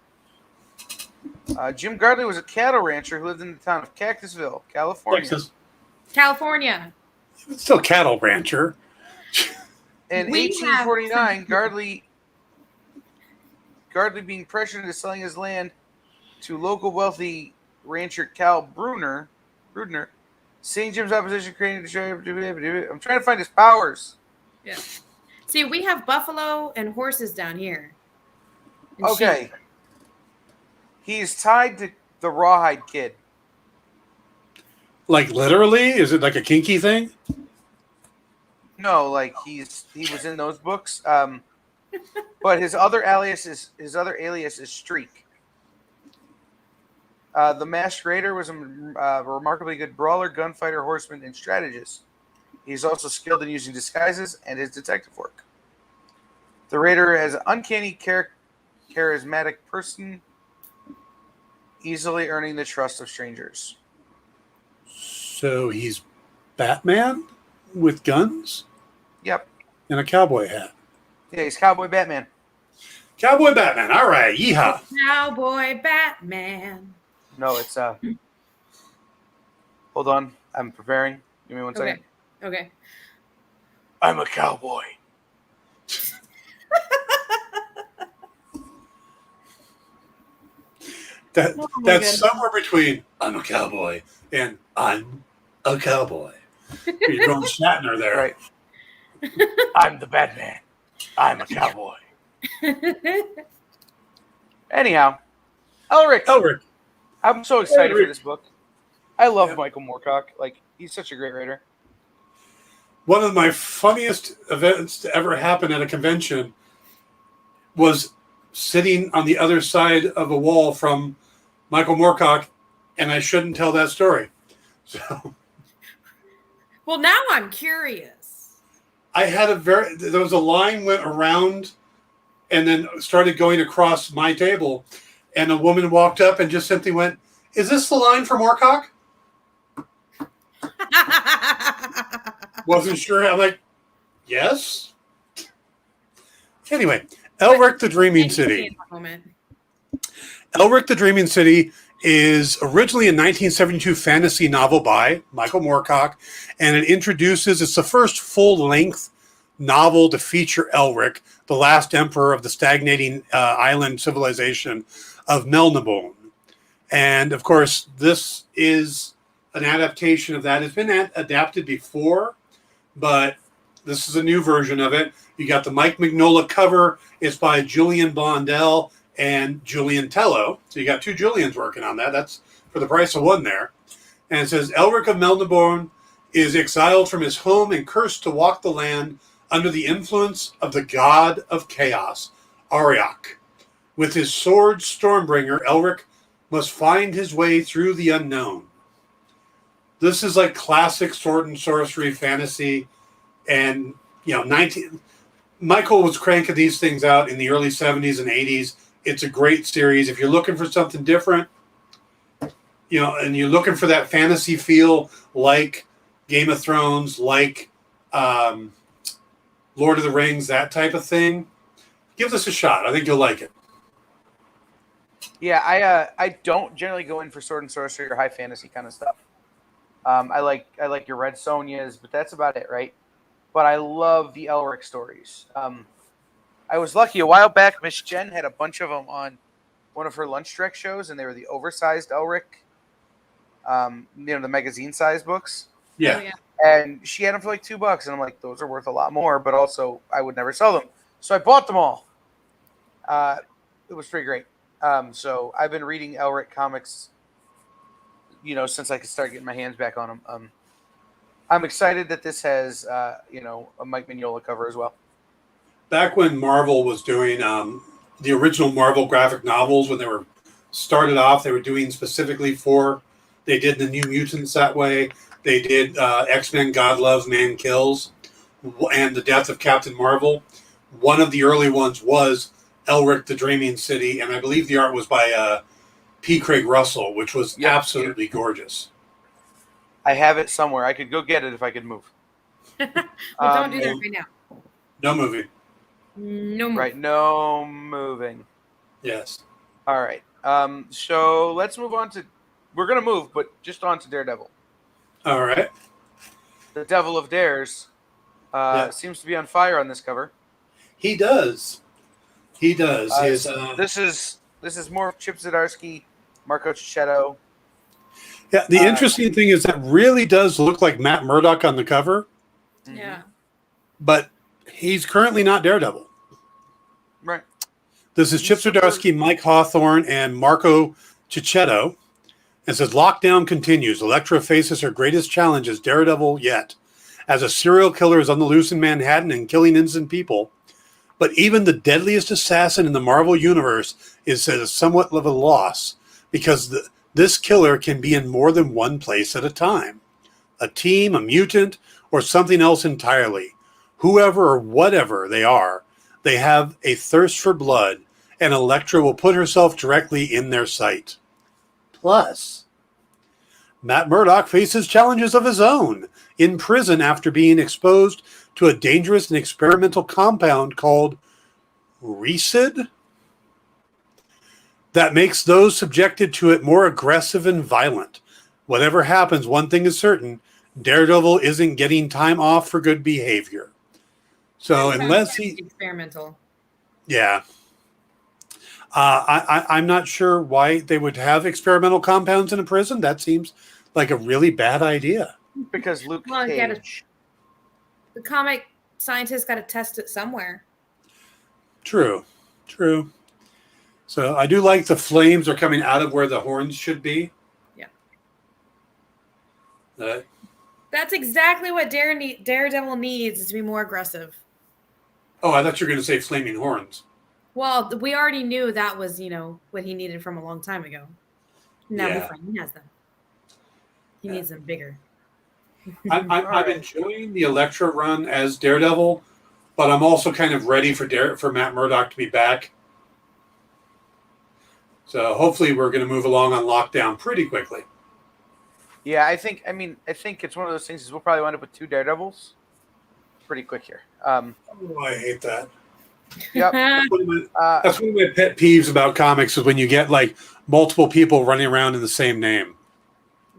S2: Jim Gardley was a cattle rancher who lived in the town of Cactusville, California.
S4: Texas.
S3: California.
S4: It's still cattle rancher.
S2: In 1849, Gardley being pressured into selling his land to local wealthy rancher Cal Brudner, seeing Jim's opposition creating I'm trying to find his powers.
S3: Yeah. See, we have buffalo and horses down here. And
S2: Okay.
S3: sheep.
S2: He's tied to the Rawhide Kid.
S4: Like literally? Is it like a kinky thing?
S2: No, like he was in those books. But his other alias is Streak. The Masked Raider was a remarkably good brawler, gunfighter, horseman, and strategist. He's also skilled in using disguises and his detective work. The Raider has an uncanny, charismatic person, easily earning the trust of strangers.
S4: So he's Batman with guns
S2: Yep.
S4: and a cowboy hat.
S2: Yeah, he's Cowboy Batman.
S4: Cowboy Batman. All right. Yeehaw.
S3: Cowboy Batman.
S2: No, it's hold on. I'm preparing. Give me one second.
S3: Okay.
S2: I'm a cowboy.
S4: That's
S3: goodness.
S4: somewhere between I'm a cowboy and I'm a cowboy. You're going Shatner there.
S2: Right. I'm the Batman. I'm a cowboy. Anyhow, Elric. I'm so excited for this book. I love Michael Moorcock. Like, he's such a great writer.
S4: One of my funniest events to ever happen at a convention was sitting on the other side of a wall from Michael Moorcock, and I shouldn't tell that story. So,
S3: Well, now I'm curious.
S4: I had there was a line went around and then started going across my table, and a woman walked up and just simply went, "Is this the line for Moorcock?" Wasn't sure. I'm like, yes. Anyway, Elric the Dreaming City. Elric the Dreaming City is originally a 1972 fantasy novel by Michael Moorcock, and it's the first full-length novel to feature Elric, the last emperor of the stagnating island civilization of Melniboné. And, of course, this is an adaptation of that. It's been adapted before, but this is a new version of it. You got the Mike Mignola cover. It's by Julian Blondell and Julian Tello. So you got two Julians working on that. That's for the price of one there. And it says, Elric of Melniboné is exiled from his home and cursed to walk the land under the influence of the god of chaos, Ariok. With his sword Stormbringer, Elric must find his way through the unknown. This is like classic sword and sorcery fantasy. And, Michael was cranking these things out in the early 70s and 80s. It's a great series. If you're looking for something different, and you're looking for that fantasy feel like Game of Thrones, like Lord of the Rings, that type of thing, give this a shot. I think you'll like it.
S2: Yeah, I don't generally go in for sword and sorcery or high fantasy kind of stuff. I like your Red Sonjas, but that's about it, right? But I love the Elric stories. I was lucky a while back. Miss Jen had a bunch of them on one of her lunch direct shows, and they were the oversized Elric, the magazine size books.
S4: Yeah.
S3: Oh, yeah.
S2: And she had them for like $2, and I'm like, those are worth a lot more, but also I would never sell them. So I bought them all. It was pretty great. So I've been reading Elric comics, since I could start getting my hands back on them. I'm excited that this has, a Mike Mignola cover as well.
S4: Back when Marvel was doing the original Marvel graphic novels, when they were started off, they were doing specifically they did the New Mutants that way. They did X-Men God Loves, Man Kills, and The Death of Captain Marvel. One of the early ones was Elric the Dreaming City, and I believe the art was by P. Craig Russell, which was absolutely gorgeous.
S2: I have it somewhere. I could go get it if I could move.
S3: Well, don't do that right now.
S4: No movie.
S3: No more.
S2: Right, no moving.
S4: Yes.
S2: All right. So let's move on to. We're gonna move, but just on to Daredevil.
S4: All right.
S2: The Devil of Dares seems to be on fire on this cover.
S4: He does. He does.
S2: This is more Chip Zdarsky, Marco Cicchetto.
S4: Yeah. The interesting thing is that really does look like Matt Murdock on the cover,
S3: Yeah.
S4: but he's currently not Daredevil.
S2: Right.
S4: This is Chip Zdarsky, Mike Hawthorne, and Marco Cicchetto. It says, lockdown continues. Elektra faces her greatest challenge as Daredevil yet, as a serial killer is on the loose in Manhattan and killing innocent people. But even the deadliest assassin in the Marvel Universe is at a somewhat of a loss, because this killer can be in more than one place at a time. A team, a mutant, or something else entirely. Whoever or whatever they are, they have a thirst for blood, and Elektra will put herself directly in their sight. Plus, Matt Murdock faces challenges of his own in prison after being exposed to a dangerous and experimental compound called Resid that makes those subjected to it more aggressive and violent. Whatever happens, one thing is certain, Daredevil isn't getting time off for good behavior. So unless he...
S3: Experimental.
S4: Yeah. I'm not sure why they would have experimental compounds in a prison. That seems like a really bad idea.
S2: Because Luke
S3: Well,
S2: Cage.
S3: the comic scientists got to test it somewhere.
S4: True. So I do like the flames are coming out of where the horns should be.
S3: Yeah.
S4: Uh,
S3: That's exactly what Daredevil needs, is to be more aggressive.
S4: oh, I thought you were going to say flaming horns.
S3: Well, we already knew that was, what he needed from a long time ago. Now
S4: Yeah.
S3: he has them. He needs them bigger.
S4: I'm enjoying the Elektra run as Daredevil, but I'm also kind of ready for Matt Murdock to be back. So hopefully we're going to move along on Lockdown pretty quickly.
S2: Yeah, I think it's one of those things is we'll probably wind up with 2 Daredevils pretty quick here.
S4: Oh, I hate that.
S2: Yep.
S4: That's one of my pet peeves about comics is when you get like multiple people running around in the same name.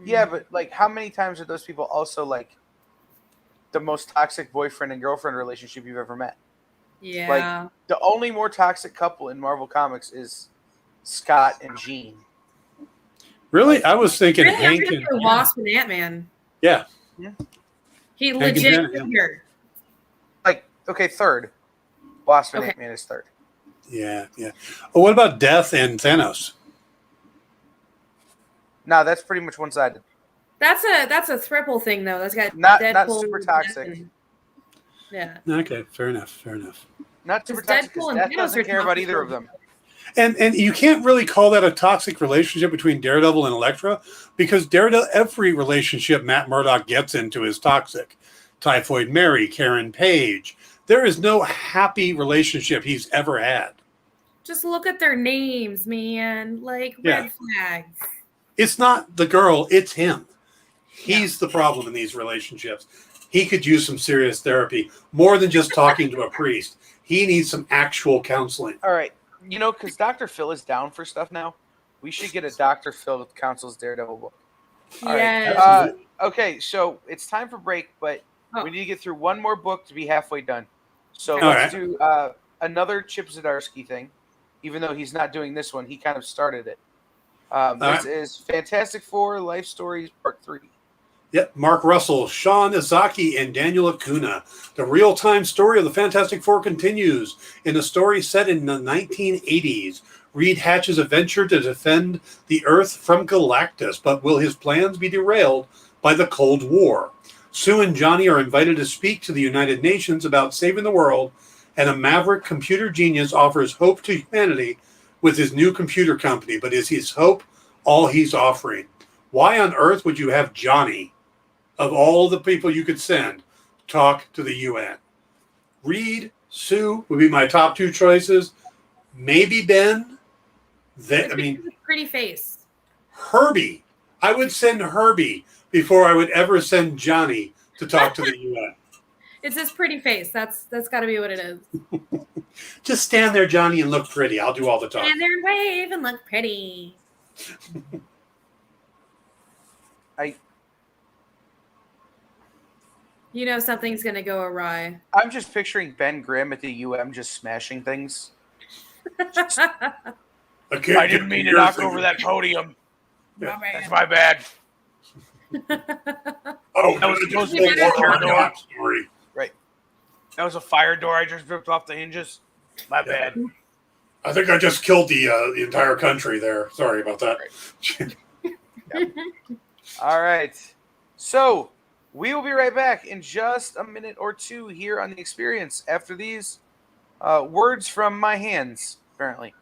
S2: Yeah, but like how many times are those people also like the most toxic boyfriend and girlfriend relationship you've ever met?
S3: Yeah.
S2: Like the only more toxic couple in Marvel Comics is Scott and Jean.
S4: Really? I was thinking
S3: Really,
S4: Hank
S3: I'm
S4: and
S3: gonna go Wasp and Ant-Man.
S4: Yeah.
S3: He
S4: Hank and
S3: legit
S4: Janet, yeah.
S3: here.
S2: Like, okay, third. Wasp and
S3: Okay.
S2: Ant-Man is third.
S4: Yeah. Oh, what about Death and Thanos?
S2: No, that's pretty much one-sided.
S3: That's a triple thing though. That's got
S2: Not
S3: Deadpool,
S2: super toxic.
S3: Yeah.
S4: Okay, fair enough.
S2: Not super
S3: Because
S2: toxic
S3: Deadpool
S2: because
S3: and
S2: Death
S3: Thanos
S2: doesn't
S3: are
S2: care about
S3: toxic.
S2: either of them.
S4: And you can't really call that a toxic relationship between Daredevil and Elektra because every relationship Matt Murdock gets into is toxic. Typhoid Mary, Karen Page. There is no happy relationship he's ever had.
S3: Just look at their names, man. Like red flags.
S4: It's not the girl, it's him. He's the problem in these relationships. He could use some serious therapy, more than just talking to a priest. He needs some actual counseling.
S2: All right. Because Dr. Phil is down for stuff now, we should get a Dr. Phil counsels Daredevil book. All
S3: Yes.
S2: right. Okay, so it's time for break, but
S3: Oh.
S2: we need to get through one more book to be halfway done. So
S3: Okay.
S2: let's do another Chip Zdarsky thing. Even though he's not doing this one, he kind of started it. This is Fantastic Four Life Stories Part 3.
S4: Yep, Mark Russell, Sean Izaki, and Daniel Acuna. The real-time story of the Fantastic Four continues in a story set in the 1980s. Reed Hatch's adventure to defend the Earth from Galactus, but will his plans be derailed by the Cold War? Sue and Johnny are invited to speak to the United Nations about saving the world, and a maverick computer genius offers hope to humanity with his new computer company. But is his hope all he's offering? Why on earth would you have Johnny, of all the people you could send, talk to the UN? Reed, Sue would be my top 2 choices. Maybe Ben.
S3: Pretty face.
S4: Herbie. I would send Herbie before I would ever send Johnny to talk to the UN.
S3: It's his pretty face. That's got to be what it is.
S4: Just stand there, Johnny, and look pretty. I'll do all the talking.
S3: Stand there and wave and look pretty. You know something's going to go awry.
S2: I'm just picturing Ben Grimm at the UM just smashing things.
S4: I
S2: didn't mean to knock over that podium.
S4: Yeah.
S2: That's my bad.
S4: Oh, that was
S2: supposed
S3: to be a
S4: fire door story.
S2: Right. That was a fire door I just ripped off the hinges. My bad.
S4: I think I just killed the entire country there. Sorry about that.
S2: Yep. All right. So we will be right back in just a minute or two here on The Experience after these words from my hands, apparently.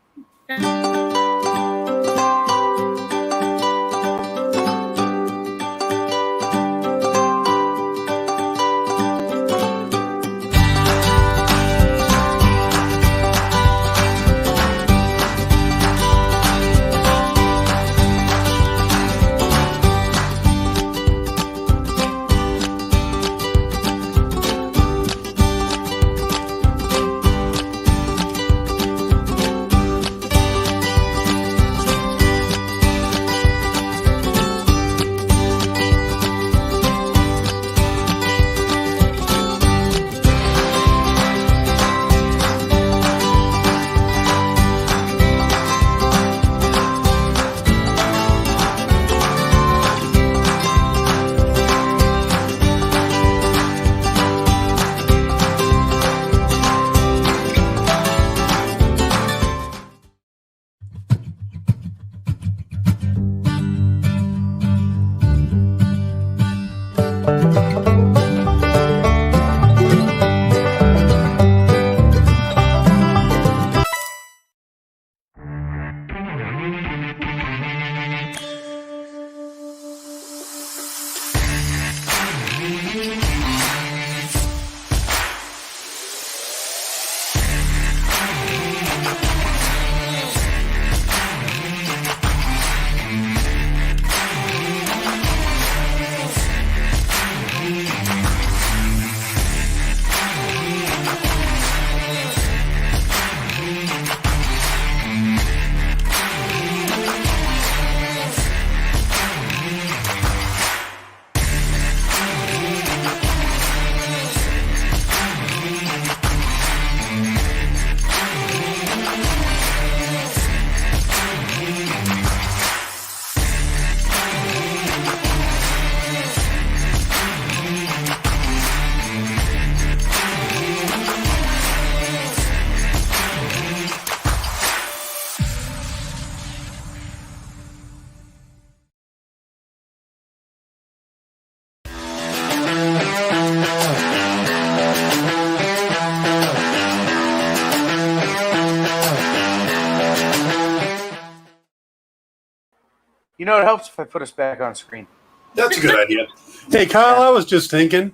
S2: You know, it helps if I put us back on screen.
S4: That's a good idea. Hey, Kyle, I was just thinking,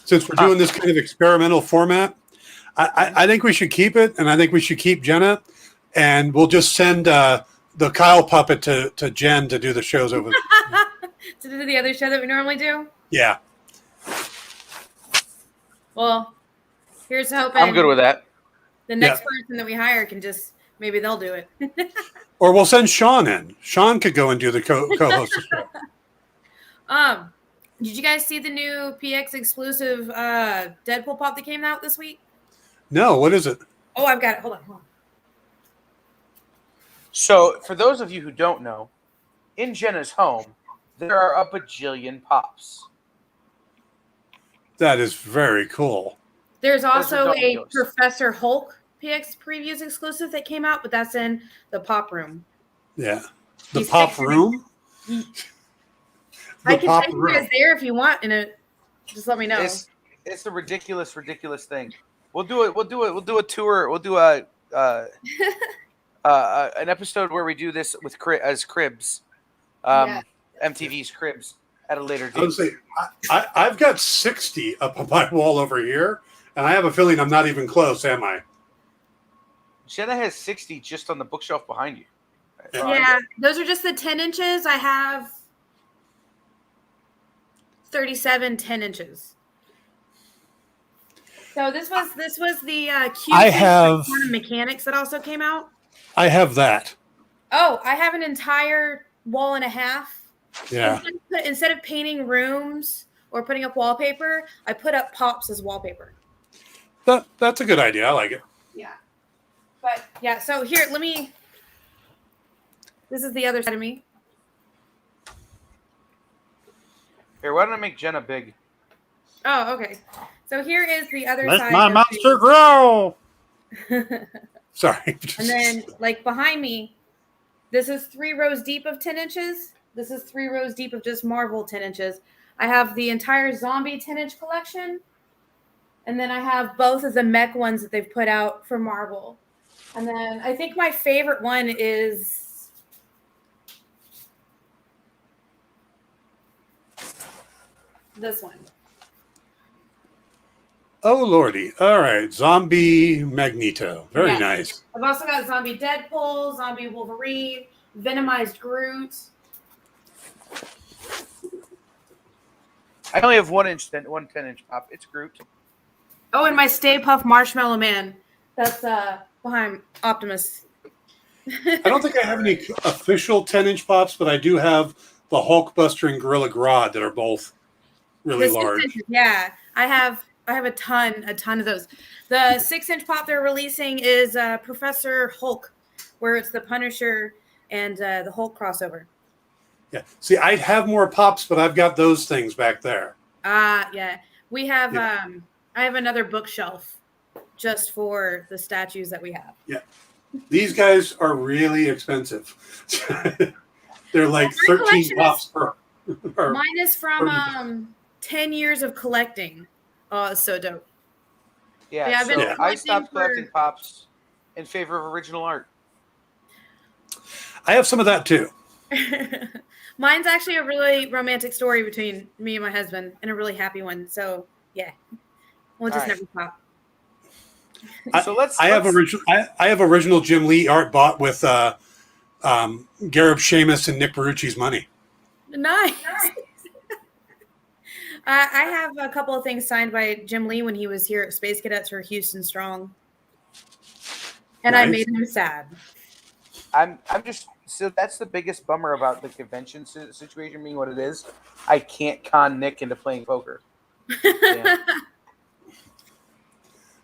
S4: since we're doing this kind of experimental format, I think we should keep it, and I think we should keep Jenna, and we'll just send the Kyle puppet to Jen to do the shows over.
S3: To do the other show that we normally do?
S4: Yeah.
S3: Well, here's hoping.
S2: I'm good with that.
S3: The next person that we hire can just, maybe they'll do it.
S4: Or we'll send Sean in. Sean could go and do the co-host of the show.
S3: Did you guys see the new PX exclusive Deadpool pop that came out this week?
S4: No, what is it?
S3: Oh, I've got it. Hold on.
S2: So, for those of you who don't know, in Jenna's home, there are a bajillion pops.
S4: That is very cool.
S3: There's also a
S2: Doritos.
S3: Professor Hulk PX previews exclusive that came out, but that's in the pop room.
S4: Yeah. The
S3: He's
S4: pop
S3: fixing
S4: room?
S3: I can take you guys there if you want, and just let me know.
S2: It's a ridiculous thing. We'll do it. We'll do a tour. We'll do an episode where we do this with as Cribs, MTV's Cribs at a later date.
S4: I would say I've got 60 up on my wall over here, and I have a feeling I'm not even close, am I?
S2: Jenna has 60 just on the bookshelf behind you.
S3: Yeah, those are just the 10 inches. I have 37 10 inches. So this was the
S4: I have
S3: quantum mechanics that also came out.
S4: I have that.
S3: Oh, I have an entire wall and a half.
S4: Yeah.
S3: Instead of painting rooms or putting up wallpaper, I put up pops as wallpaper.
S4: That's a good idea. I like it.
S3: Yeah. But yeah, so here, this is the other side of me.
S2: Here, why don't I make Jenna big?
S3: Oh, okay. So here is the other
S4: Let
S3: side.
S4: my
S3: of
S4: monster grow.
S3: me.
S4: Sorry.
S3: And then, like behind me, this is 3 rows deep of 10 inches. This is 3 rows deep of just Marvel 10 inches. I have the entire zombie 10-inch collection. And then I have both of the mech ones that they've put out for Marvel. And then I think my favorite one is this one.
S4: Oh, Lordy. All right. Zombie Magneto. Very nice.
S3: I've also got zombie Deadpool, zombie Wolverine, Venomized Groot.
S2: I only have 1 10-inch pop. It's Groot.
S3: Oh, and my Stay Puft Marshmallow Man. That's behind Optimus.
S4: I don't think I have any official 10-inch pops, but I do have the Hulkbuster and Gorilla Grodd that are both really
S3: The 6
S4: large.
S3: inches, yeah, I have a ton of those. The 6-inch pop they're releasing is Professor Hulk, where it's the Punisher and the Hulk crossover.
S4: Yeah. See, I'd have more pops, but I've got those things back there.
S3: Yeah. We have
S4: Yeah.
S3: I have another bookshelf just for the statues that we have.
S4: Yeah. These guys are really expensive. They're like 13 pops per.
S3: Mine is from 10 years of collecting. Oh, it's so dope.
S2: Yeah,
S3: I've been
S2: so I
S3: collecting
S2: stopped collecting pops in favor of original art.
S4: I have some of that too.
S3: Mine's actually a really romantic story between me and my husband, and a really happy one. So yeah, we'll just never stop.
S2: So
S4: I have original Jim Lee art bought with Gareb Shamus and Nick Barucci's money.
S3: Nice. I have a couple of things signed by Jim Lee when he was here at Space Cadets for Houston Strong, and
S4: Nice.
S3: I made him sad.
S2: I'm just so that's the biggest bummer about the convention situation being what it is. I can't con Nick into playing poker. Yeah.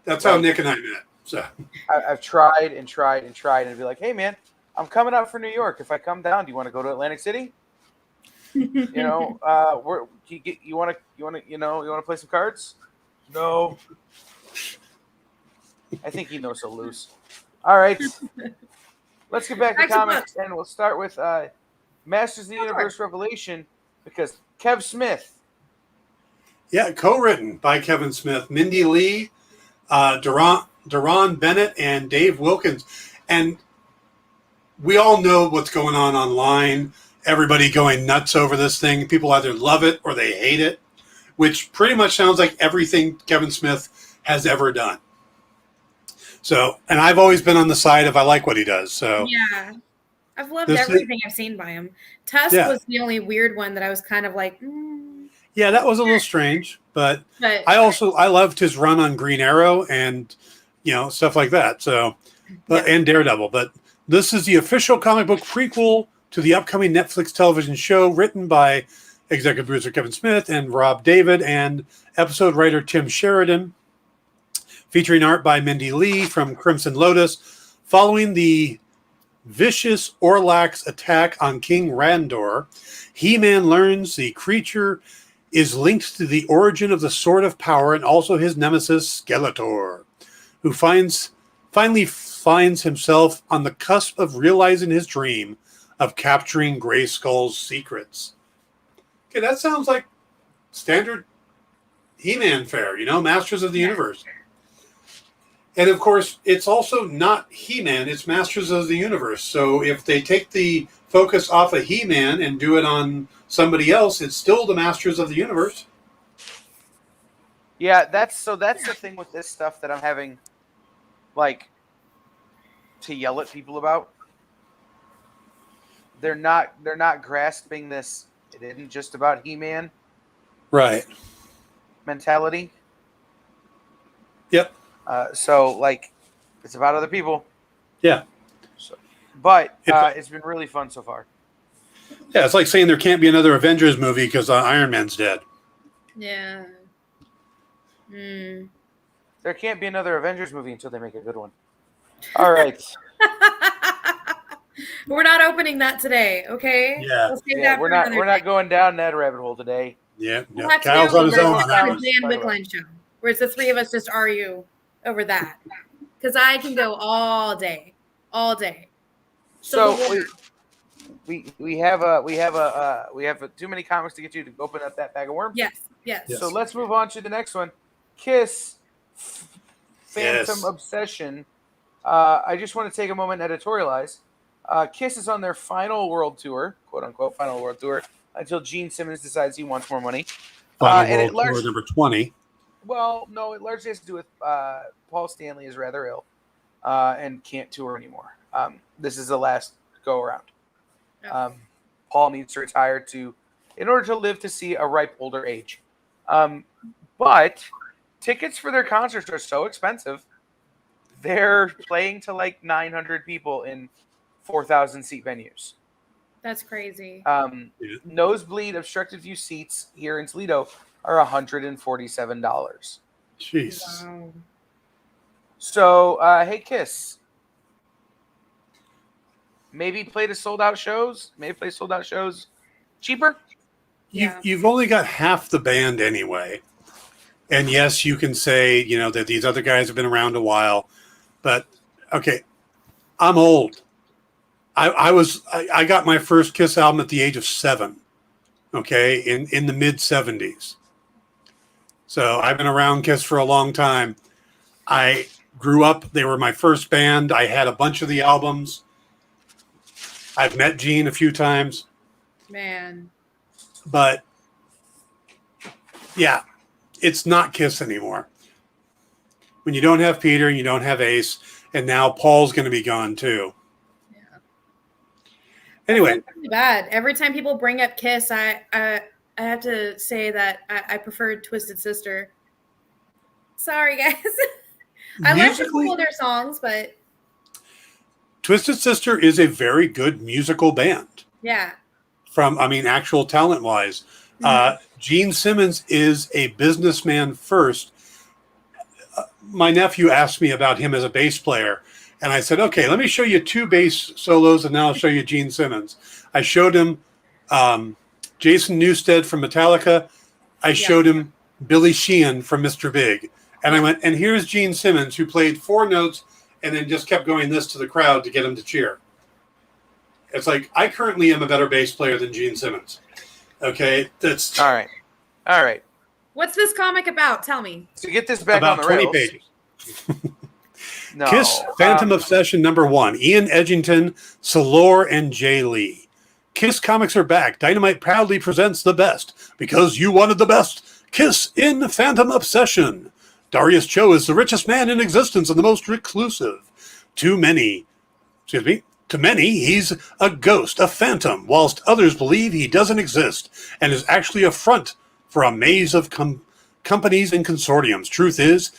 S4: That's how Nick and I met. So
S2: I've tried and tried and tried, and be like, "Hey, man, I'm coming out for New York. If I come down, do you want to go to Atlantic City? You know, you want to play some cards? No. I think he knows so loose. All right, let's get back to comics, and we'll start with Masters of the Universe Revelation, because Kev Smith.
S4: Yeah, co-written by Kevin Smith, Mindy Lee, Deron Bennett, and Dave Wilkins. And we all know what's going on online. Everybody going nuts over this thing. People either love it or they hate it, which pretty much sounds like everything Kevin Smith has ever done. So, and I've always been on the side of I like what he does. So
S3: yeah, I've loved everything I've seen by him. Tusk was the only weird one that I was kind of like,
S4: Yeah, that was a little strange, but I loved his run on Green Arrow and stuff like that. So, and Daredevil. But this is the official comic book prequel to the upcoming Netflix television show, written by executive producer Kevin Smith and Rob David and episode writer Tim Sheridan, featuring art by Mindy Lee from Crimson Lotus. Following the vicious Orlax attack on King Randor, He-Man learns the creature is linked to the origin of the Sword of Power and also his nemesis Skeletor, who finally finds himself on the cusp of realizing his dream of capturing Grayskull's secrets. Okay, that sounds like standard He-Man fare, Masters of the Universe. And of course, it's also not He-Man, it's Masters of the Universe. So if they take the focus off of He-Man and do it on somebody else, it's still the Masters of the Universe.
S2: Yeah, that's the thing with this stuff that I'm having, like, to yell at people about. They're not grasping this. It isn't just about He-Man.
S4: Right.
S2: mentality.
S4: Yep.
S2: So like, it's about other people.
S4: Yeah.
S2: So, but
S4: It's-
S2: it's been really fun so far.
S4: Yeah, it's like saying there can't be another Avengers movie because Iron Man's dead.
S3: Yeah. Mm.
S2: There can't be another Avengers movie until they make a good one. All right.
S3: We're not opening that today, okay?
S4: Yeah.
S3: We'll save
S2: Yeah,
S3: that
S2: we're
S3: for
S2: not
S3: another day.
S2: going down that rabbit hole today.
S4: Yeah.
S3: We'll
S4: Yeah.
S3: have to
S4: Kyle's
S3: do
S4: on his
S3: a
S4: own on that.
S2: Talk
S3: Dan
S2: about.
S3: Wickline show, where it's the three of us just argue over that. Because I can go all day.
S2: So
S3: Civil War.
S2: we have too many comics to get to open up that bag of worms.
S3: Yes.
S4: Yes.
S2: So let's move on to the next one. Kiss, Phantom
S4: Yes.
S2: Obsession. I just want to take a moment and editorialize. Kiss is on their final world tour, quote unquote, final world tour, until Gene Simmons decides he wants more money.
S4: Final
S2: and
S4: World Tour number 20.
S2: Well, no, it largely has to do with Paul Stanley is rather ill and can't tour anymore. This is the last go around. Paul needs to retire in order to live to see a ripe older age. But tickets for their concerts are so expensive. They're playing to like 900 people in 4,000 seat venues.
S3: That's crazy.
S2: Nosebleed obstructed view seats here in Toledo are $147.
S4: Jeez.
S3: Wow.
S2: So, hey, Kiss. Maybe play the sold out shows. Maybe play sold out shows cheaper.
S3: Yeah.
S4: You've only got half the band anyway. And yes, you can say, that these other guys have been around a while. But, okay, I'm old. I got my first Kiss album at the age of 7, okay, in the mid-'70s. So I've been around Kiss for a long time. I grew up. They were my first band. I had a bunch of the albums. I've met Gene a few times.
S3: Man.
S4: But, yeah, it's not Kiss anymore. When you don't have Peter and you don't have Ace, and now Paul's going to be gone too.
S3: Yeah.
S4: Anyway.
S3: That's really bad. Every time people bring up Kiss, I have to say that I preferred Twisted Sister. Sorry, guys. I like a couple of their songs, but
S4: Twisted Sister is a very good musical band.
S3: yeah.
S4: Actual talent-wise. Mm-hmm. Gene Simmons is a businessman first. My nephew asked me about him as a bass player, and I said, okay, let me show you 2 bass solos, and now I'll show you Gene Simmons. I showed him Jason Newsted from Metallica. I showed him Billy Sheehan from Mr. Big. And I went, and here's Gene Simmons, who played 4 notes and then just kept going this to the crowd to get him to cheer. It's like, I currently am a better bass player than Gene Simmons. Okay? That's
S2: all right.
S3: What's this comic about? Tell me.
S2: To get this back
S4: about
S2: on the
S4: 20
S2: rails.
S4: pages.
S2: No.
S4: Kiss Phantom Obsession number 1. Ian Edgington, Salor, and Jay Lee. Kiss comics are back. Dynamite proudly presents the best. Because you wanted the best. Kiss in Phantom Obsession. Darius Cho is the richest man in existence and the most reclusive. To many, he's a ghost, a phantom, whilst others believe he doesn't exist and is actually a front for a maze of companies and consortiums. Truth is,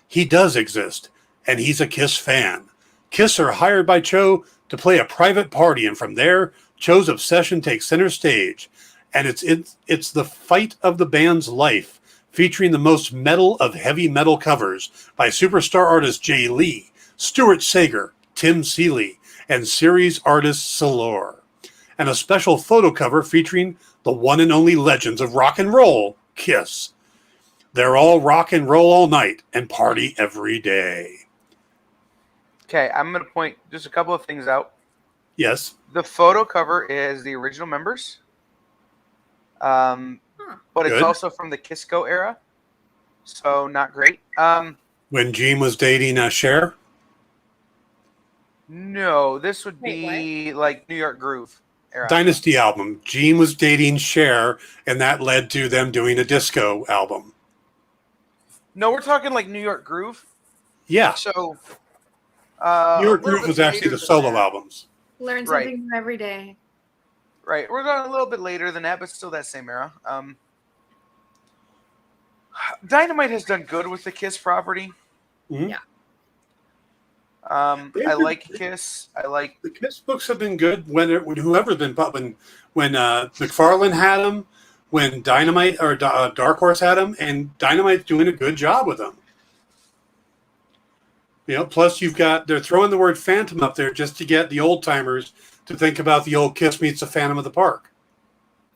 S4: he does exist, and he's a Kiss fan. Kiss are hired by Cho to play a private party, and from there, Cho's obsession takes center stage. And it's the fight of the band's life, featuring the most metal of heavy metal covers by superstar artist Jay Lee, Stuart Sager, Tim Seeley, and series artist Salor. And a special photo cover featuring the one and only legends of rock and roll, Kiss. They're all rock and roll all night and party every day.
S2: Okay, I'm going to point just a couple of things out.
S4: Yes.
S2: The photo cover is the original members. But it's
S4: Good.
S2: also from the Kisco era. So not great.
S4: When Gene was dating Cher?
S2: No, this would be like New York Groove era.
S4: Dynasty album. Gene was dating Cher, and that led to them doing a disco album.
S2: No, we're talking like New York Groove.
S4: Yeah.
S2: So
S4: New York Groove was actually the solo albums.
S3: Learn something new every day.
S2: Right. We're going a little bit later than that, but still that same era. Dynamite has done good with the Kiss property.
S4: Mhm.
S3: Yeah.
S2: I like Kiss. I like
S4: The Kiss books have been good when whoever's been when McFarlane had them, when Dynamite or Dark Horse had them, and Dynamite's doing a good job with them. Plus they're throwing the word Phantom up there just to get the old timers to think about the old Kiss meets the Phantom of the Park.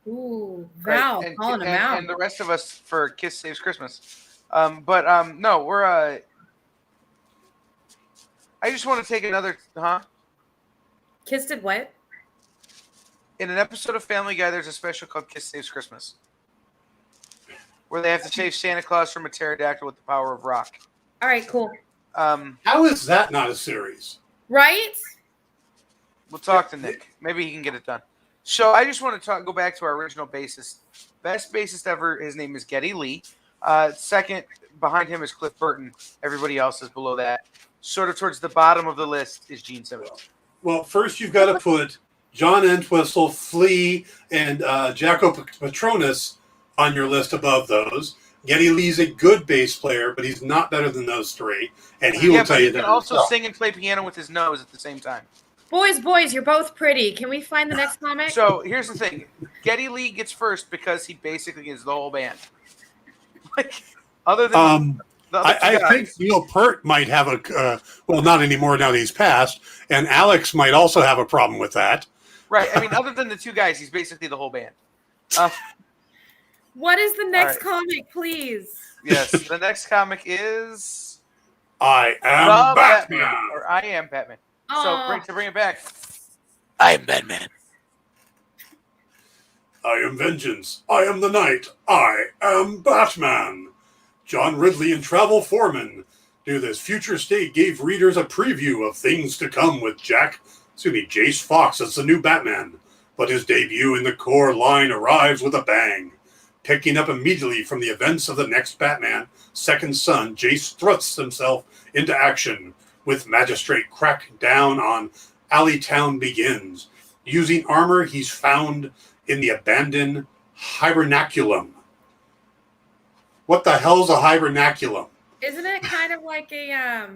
S3: Ooh, Val
S2: and,
S3: calling him
S2: and,
S3: out.
S2: and the rest of us for Kiss Saves Christmas. No, we're I just want to take another
S3: Kiss did what?
S2: In an episode of Family Guy, there's a special called Kiss Saves Christmas, where they have to save Santa Claus from a pterodactyl with the power of rock.
S3: All right, cool.
S4: How is that not a series?
S3: Right?
S2: We'll talk to Nick. Maybe he can get it done. So I just want to go back to our original bassist. Best bassist ever, his name is Geddy Lee. Second, behind him is Cliff Burton. Everybody else is below that. Sort of towards the bottom of the list is Gene Simmons.
S4: Well, first you've got to put John Entwistle, Flea, and Jaco Patronus on your list above those. Geddy Lee's a good bass player, but he's not better than those three, and he will tell you that.
S2: He can also sing and play piano with his nose at the same time.
S3: Boys, you're both pretty. Can we find the next comic?
S2: So here's the thing: Geddy Lee gets first because he basically is the whole band. Other than
S4: I think Neil Peart might have not anymore now that he's passed, and Alex might also have a problem with that.
S2: Right. I mean, other than the two guys, he's basically the whole band.
S3: What is the next comic, please?
S2: Yes, the next comic is
S4: I Am Batman.
S2: Or I Am Batman.
S3: Aww.
S2: So great to bring it back. I am Batman.
S4: I am vengeance. I am the night. I am Batman. John Ridley and Travel Foreman do this future state gave readers a preview of things to come with Jace Fox as the new Batman. But his debut in the core line arrives with a bang. Picking up immediately from the events of the next Batman, Second Son, Jace thrusts himself into action with Magistrate crack down on Alleytown begins, using armor he's found in the abandoned hibernaculum. What the hell's a hibernaculum?
S3: Isn't it kind of like a
S2: I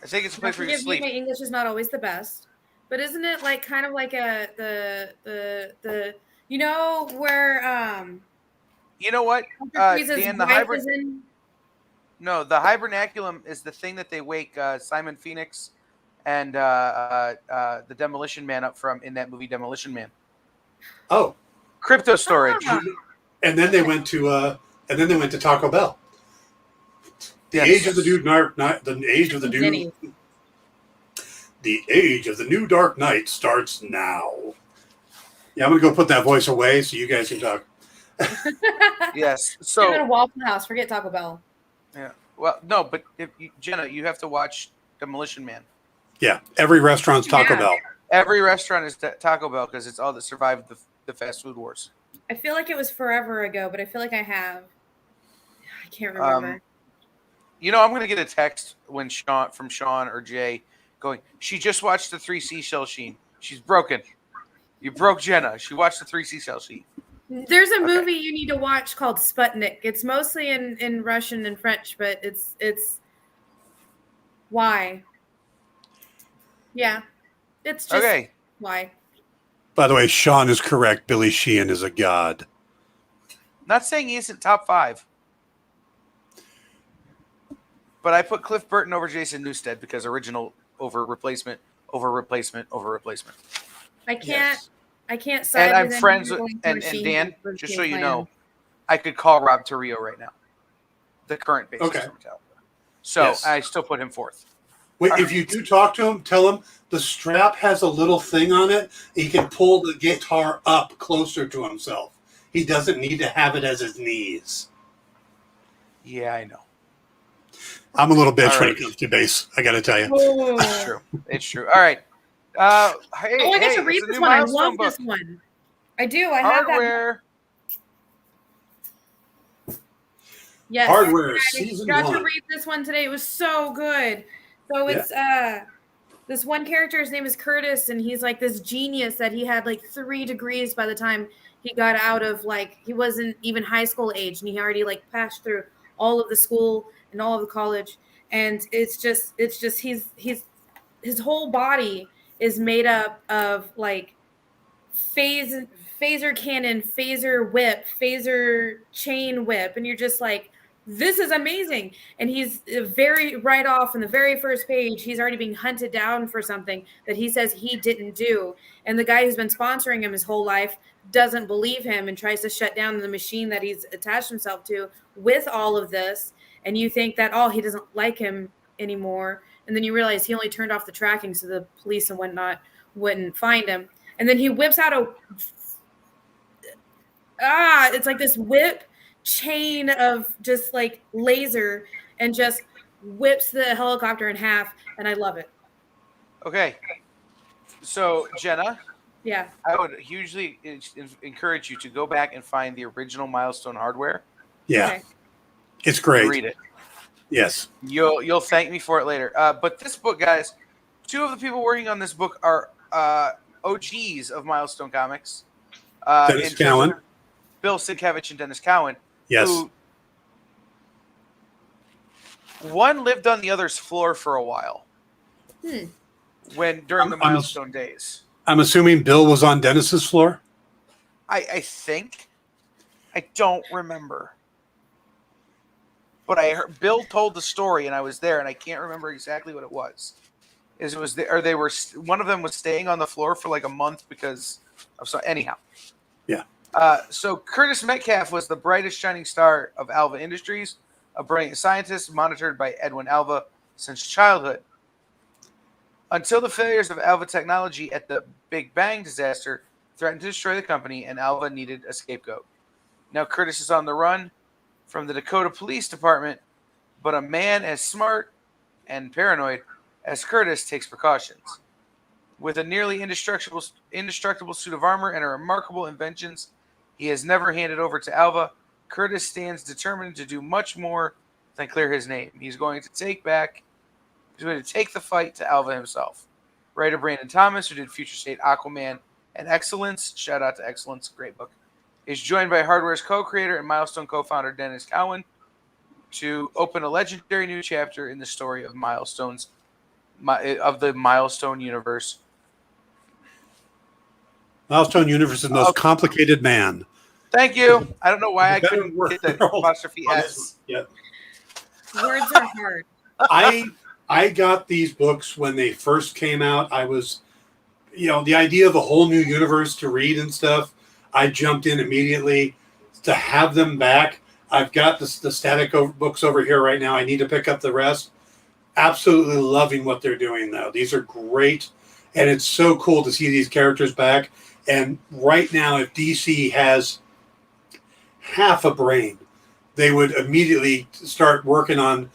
S2: think it's a place where you sleep.
S3: My English is not always the best, but isn't it like kind of like the where
S2: You know what? Dan, No, the hibernaculum is the thing that they wake Simon Phoenix and the Demolition Man up from in that movie Demolition Man.
S4: Oh,
S2: crypto storage.
S4: And then they went to Taco Bell. The age of the new Dark Knight starts now. Yeah, I'm gonna go put that voice away so you guys can talk.
S2: Yes. So
S3: at a Waffle House. Forget Taco Bell.
S2: Yeah. Well, no, but Jenna, you have to watch Demolition Man.
S4: Yeah, every restaurant's Taco Bell.
S2: Every restaurant is Taco Bell because it's all that survived the fast food wars.
S3: I feel like it was forever ago, but I feel like I have. I can't remember.
S2: I'm going to get a text from Sean or Jay going, she just watched the 3 seashell scene. She's broken. You broke Jenna. She watched the 3 seashell scene.
S3: There's a movie you need to watch called Sputnik. It's mostly in Russian and French, but it's why? Yeah, it's just why. By
S4: the way, Sean is correct. Billy Sheehan is a god.
S2: Not saying he isn't top 5, but I put Cliff Burton over Jason Newsted because original over replacement over replacement over replacement.
S3: I can't. Yes. I can't side.
S2: And I'm friends with and Dan. Just so you know, I could call Rob Torrio right now, the current bassist from Metallica. So I still put him 4th.
S4: Wait, if you do talk to him, tell him the strap has a little thing on it. He can pull the guitar up closer to himself. He doesn't need to have it as his knees.
S2: Yeah, I know.
S4: I'm a little bitch when it comes to bass. I got to tell you.
S2: It's true. It's true. All right. I
S3: get to read this one. I love this one. I do. I have that. Yes.
S4: Hardware season 1.
S3: I got to read this one today. It was so good. So it's this one character. His name is Curtis, and he's like this genius that he had like 3 degrees by the time he got out of he wasn't even high school age, and he already passed through all of the school and all of the college. And it's just his whole body is made up of like phaser cannon, phaser whip, phaser chain whip, and you're just like, this is amazing. And he's very right off in the very first page, he's already being hunted down for something that he says he didn't do. And the guy who's been sponsoring him his whole life doesn't believe him and tries to shut down the machine that he's attached himself to with all of this. And you think that, oh, he doesn't like him anymore. And then you realize he only turned off the tracking so the police and whatnot wouldn't find him. And then he whips out it's like this whip chain of just like laser and just whips the helicopter in half. And I love it.
S2: Okay. So, Jenna,
S3: Yeah.
S2: I would hugely encourage you to go back and find the original Milestone hardware.
S4: Yeah.
S3: Okay.
S4: It's great.
S2: Read it.
S4: Yes.
S2: You'll thank me for it later. But this book, guys, two of the people working on this book are OGs of Milestone Comics.
S4: Dennis Cowan.
S2: Bill Sienkiewicz and Dennis Cowan.
S4: Yes.
S2: Who, one lived on the other's floor for a while. During the Milestone days.
S4: I'm assuming Bill was on Dennis's floor?
S2: I think. I don't remember. But I heard Bill told the story, and I was there, and I can't remember exactly what it was. One of them was staying on the floor for like a month because of anyhow.
S4: Yeah.
S2: So Curtis Metcalf was the brightest shining star of Alva Industries, a brilliant scientist monitored by Edwin Alva since childhood. Until the failures of Alva technology at the Big Bang disaster threatened to destroy the company, and Alva needed a scapegoat. Now Curtis is on the run from the Dakota Police Department, but a man as smart and paranoid as Curtis takes precautions. With a nearly indestructible suit of armor and a remarkable inventions he has never handed over to Alva, Curtis stands determined to do much more than clear his name. He's going to take the fight to Alva himself. Writer Brandon Thomas, who did Future State, Aquaman, and Excellence, shout out to Excellence, great book, is joined by Hardware's co-creator and Milestone co-founder Dennis Cowan to open a legendary new chapter in the story of the Milestone universe.
S4: Milestone Universe's the most complicated man.
S2: Thank you. I don't know why I couldn't get the apostrophe S.
S4: Yeah.
S3: Words are hard.
S4: I got these books when they first came out. I was, the idea of a whole new universe to read and stuff, I jumped in immediately. To have them back, I've got the static books over here right now. I need to pick up the rest. Absolutely loving what they're doing, though. These are great, and it's so cool to see these characters back. And right now, if DC has half a brain, they would immediately start working on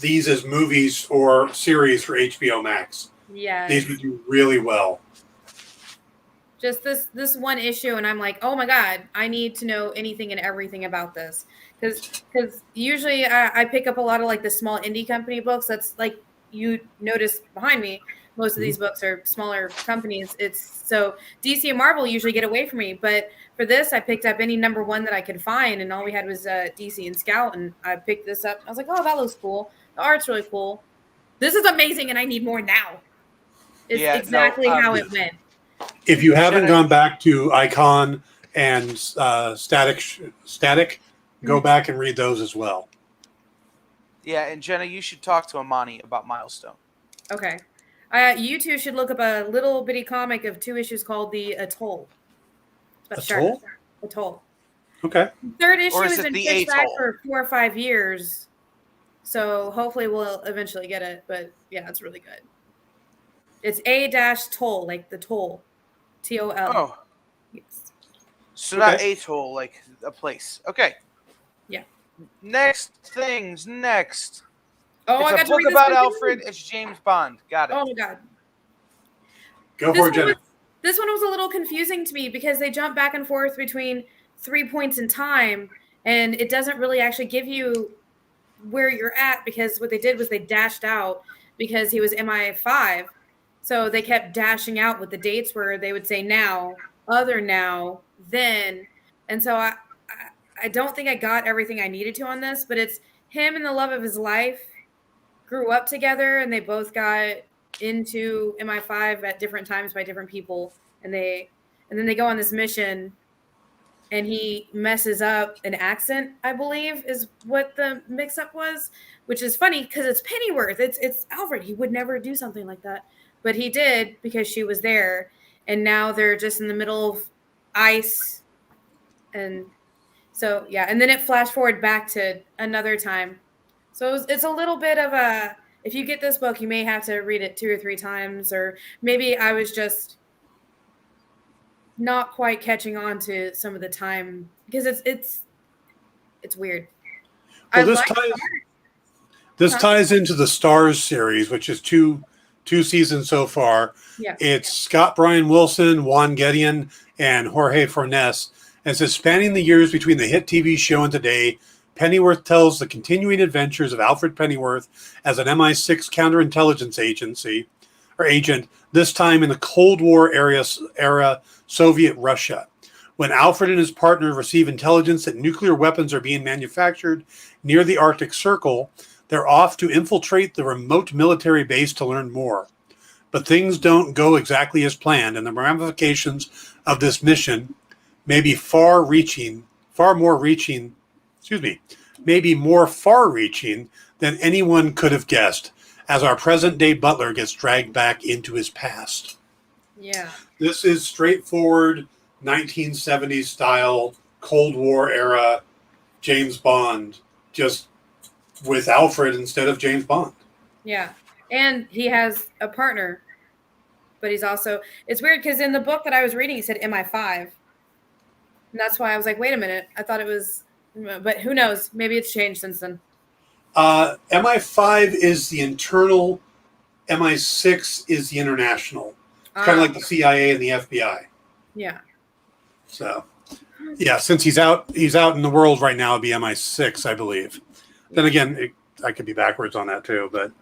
S4: these as movies or series for HBO Max.
S3: Yeah.
S4: These would do really well.
S3: Just this one issue, and I'm like, oh my God, I need to know anything and everything about this. Because usually I pick up a lot of like the small indie company books. That's like you notice behind me. Most of these books are smaller companies. So DC and Marvel usually get away from me. But for this, I picked up any number one that I could find, and all we had was DC and Scout. And I picked this up. I was like, oh, that looks cool. The art's really cool. This is amazing, and I need more now. It's exactly how it went.
S4: If you haven't gone back to Icon and Static, go back and read those as well.
S2: Yeah, and Jenna, you should talk to Amani about Milestone.
S3: Okay. You two should look up a little bitty comic of 2 issues called The Atoll.
S4: Atoll?
S3: Atoll.
S4: Okay.
S3: Third issue
S2: is
S3: has
S2: it
S3: been
S2: The
S3: pushed back
S2: Atoll?
S3: for 4 or 5 years. So hopefully we'll eventually get it. But yeah, it's really good. It's A-toll, like the toll. T-O-L.
S2: Oh.
S3: Yes.
S2: So not atoll, like a place. Okay.
S3: Yeah.
S2: Next.
S3: Oh,
S2: It's
S3: I got
S2: a
S3: to
S2: book
S3: read this
S2: about
S3: one too.
S2: Alfred. It's James Bond. Got it.
S3: Oh my God.
S4: Go for it, Jenna.
S3: This one was a little confusing to me because they jump back and forth between 3 points in time, and it doesn't really actually give you where you're at, because what they did was they dashed out because he was MI5. So they kept dashing out with the dates where they would say now, other now, then. And so I don't think I got everything I needed to on this, but it's him and the love of his life grew up together, and they both got into MI5 at different times by different people, and then they go on this mission, and he messes up an accent, I believe is what the mix-up was, which is funny because it's Pennyworth. It's Alfred. He would never do something like that, but he did because she was there, and now they're just in the middle of ice, and so yeah, and then it flashed forward back to another time. So it's a little bit of a, if you get this book, you may have to read it 2 or 3 times, or maybe I was just not quite catching on to some of the time because it's weird.
S4: Well, this ties into the Stars series, which is two seasons so far.
S3: Yeah.
S4: It's Scott Bryan Wilson, Juan Gedeon, and Jorge Fornes. And it says, spanning the years between the hit TV show and today, Pennyworth tells the continuing adventures of Alfred Pennyworth as an MI6 counterintelligence agent, this time in the Cold War era Soviet Russia. When Alfred and his partner receive intelligence that nuclear weapons are being manufactured near the Arctic Circle, they're off to infiltrate the remote military base to learn more. But things don't go exactly as planned, and the ramifications of this mission may be more far-reaching than anyone could have guessed, as our present-day butler gets dragged back into his past.
S3: Yeah.
S4: This is straightforward 1970s style, Cold War era James Bond, just with Alfred instead of James Bond.
S3: Yeah. And he has a partner, but he's also, it's weird because in the book that I was reading, he said MI5. And that's why I was like, wait a minute. I thought it was, but who knows? Maybe it's changed since then.
S4: MI5 is the internal, MI6 is the international. It's kind of like the CIA and the FBI.
S3: Yeah.
S4: So, yeah, since he's out in the world right now, it'd be MI6, I believe. Then again, I could be backwards on that too, but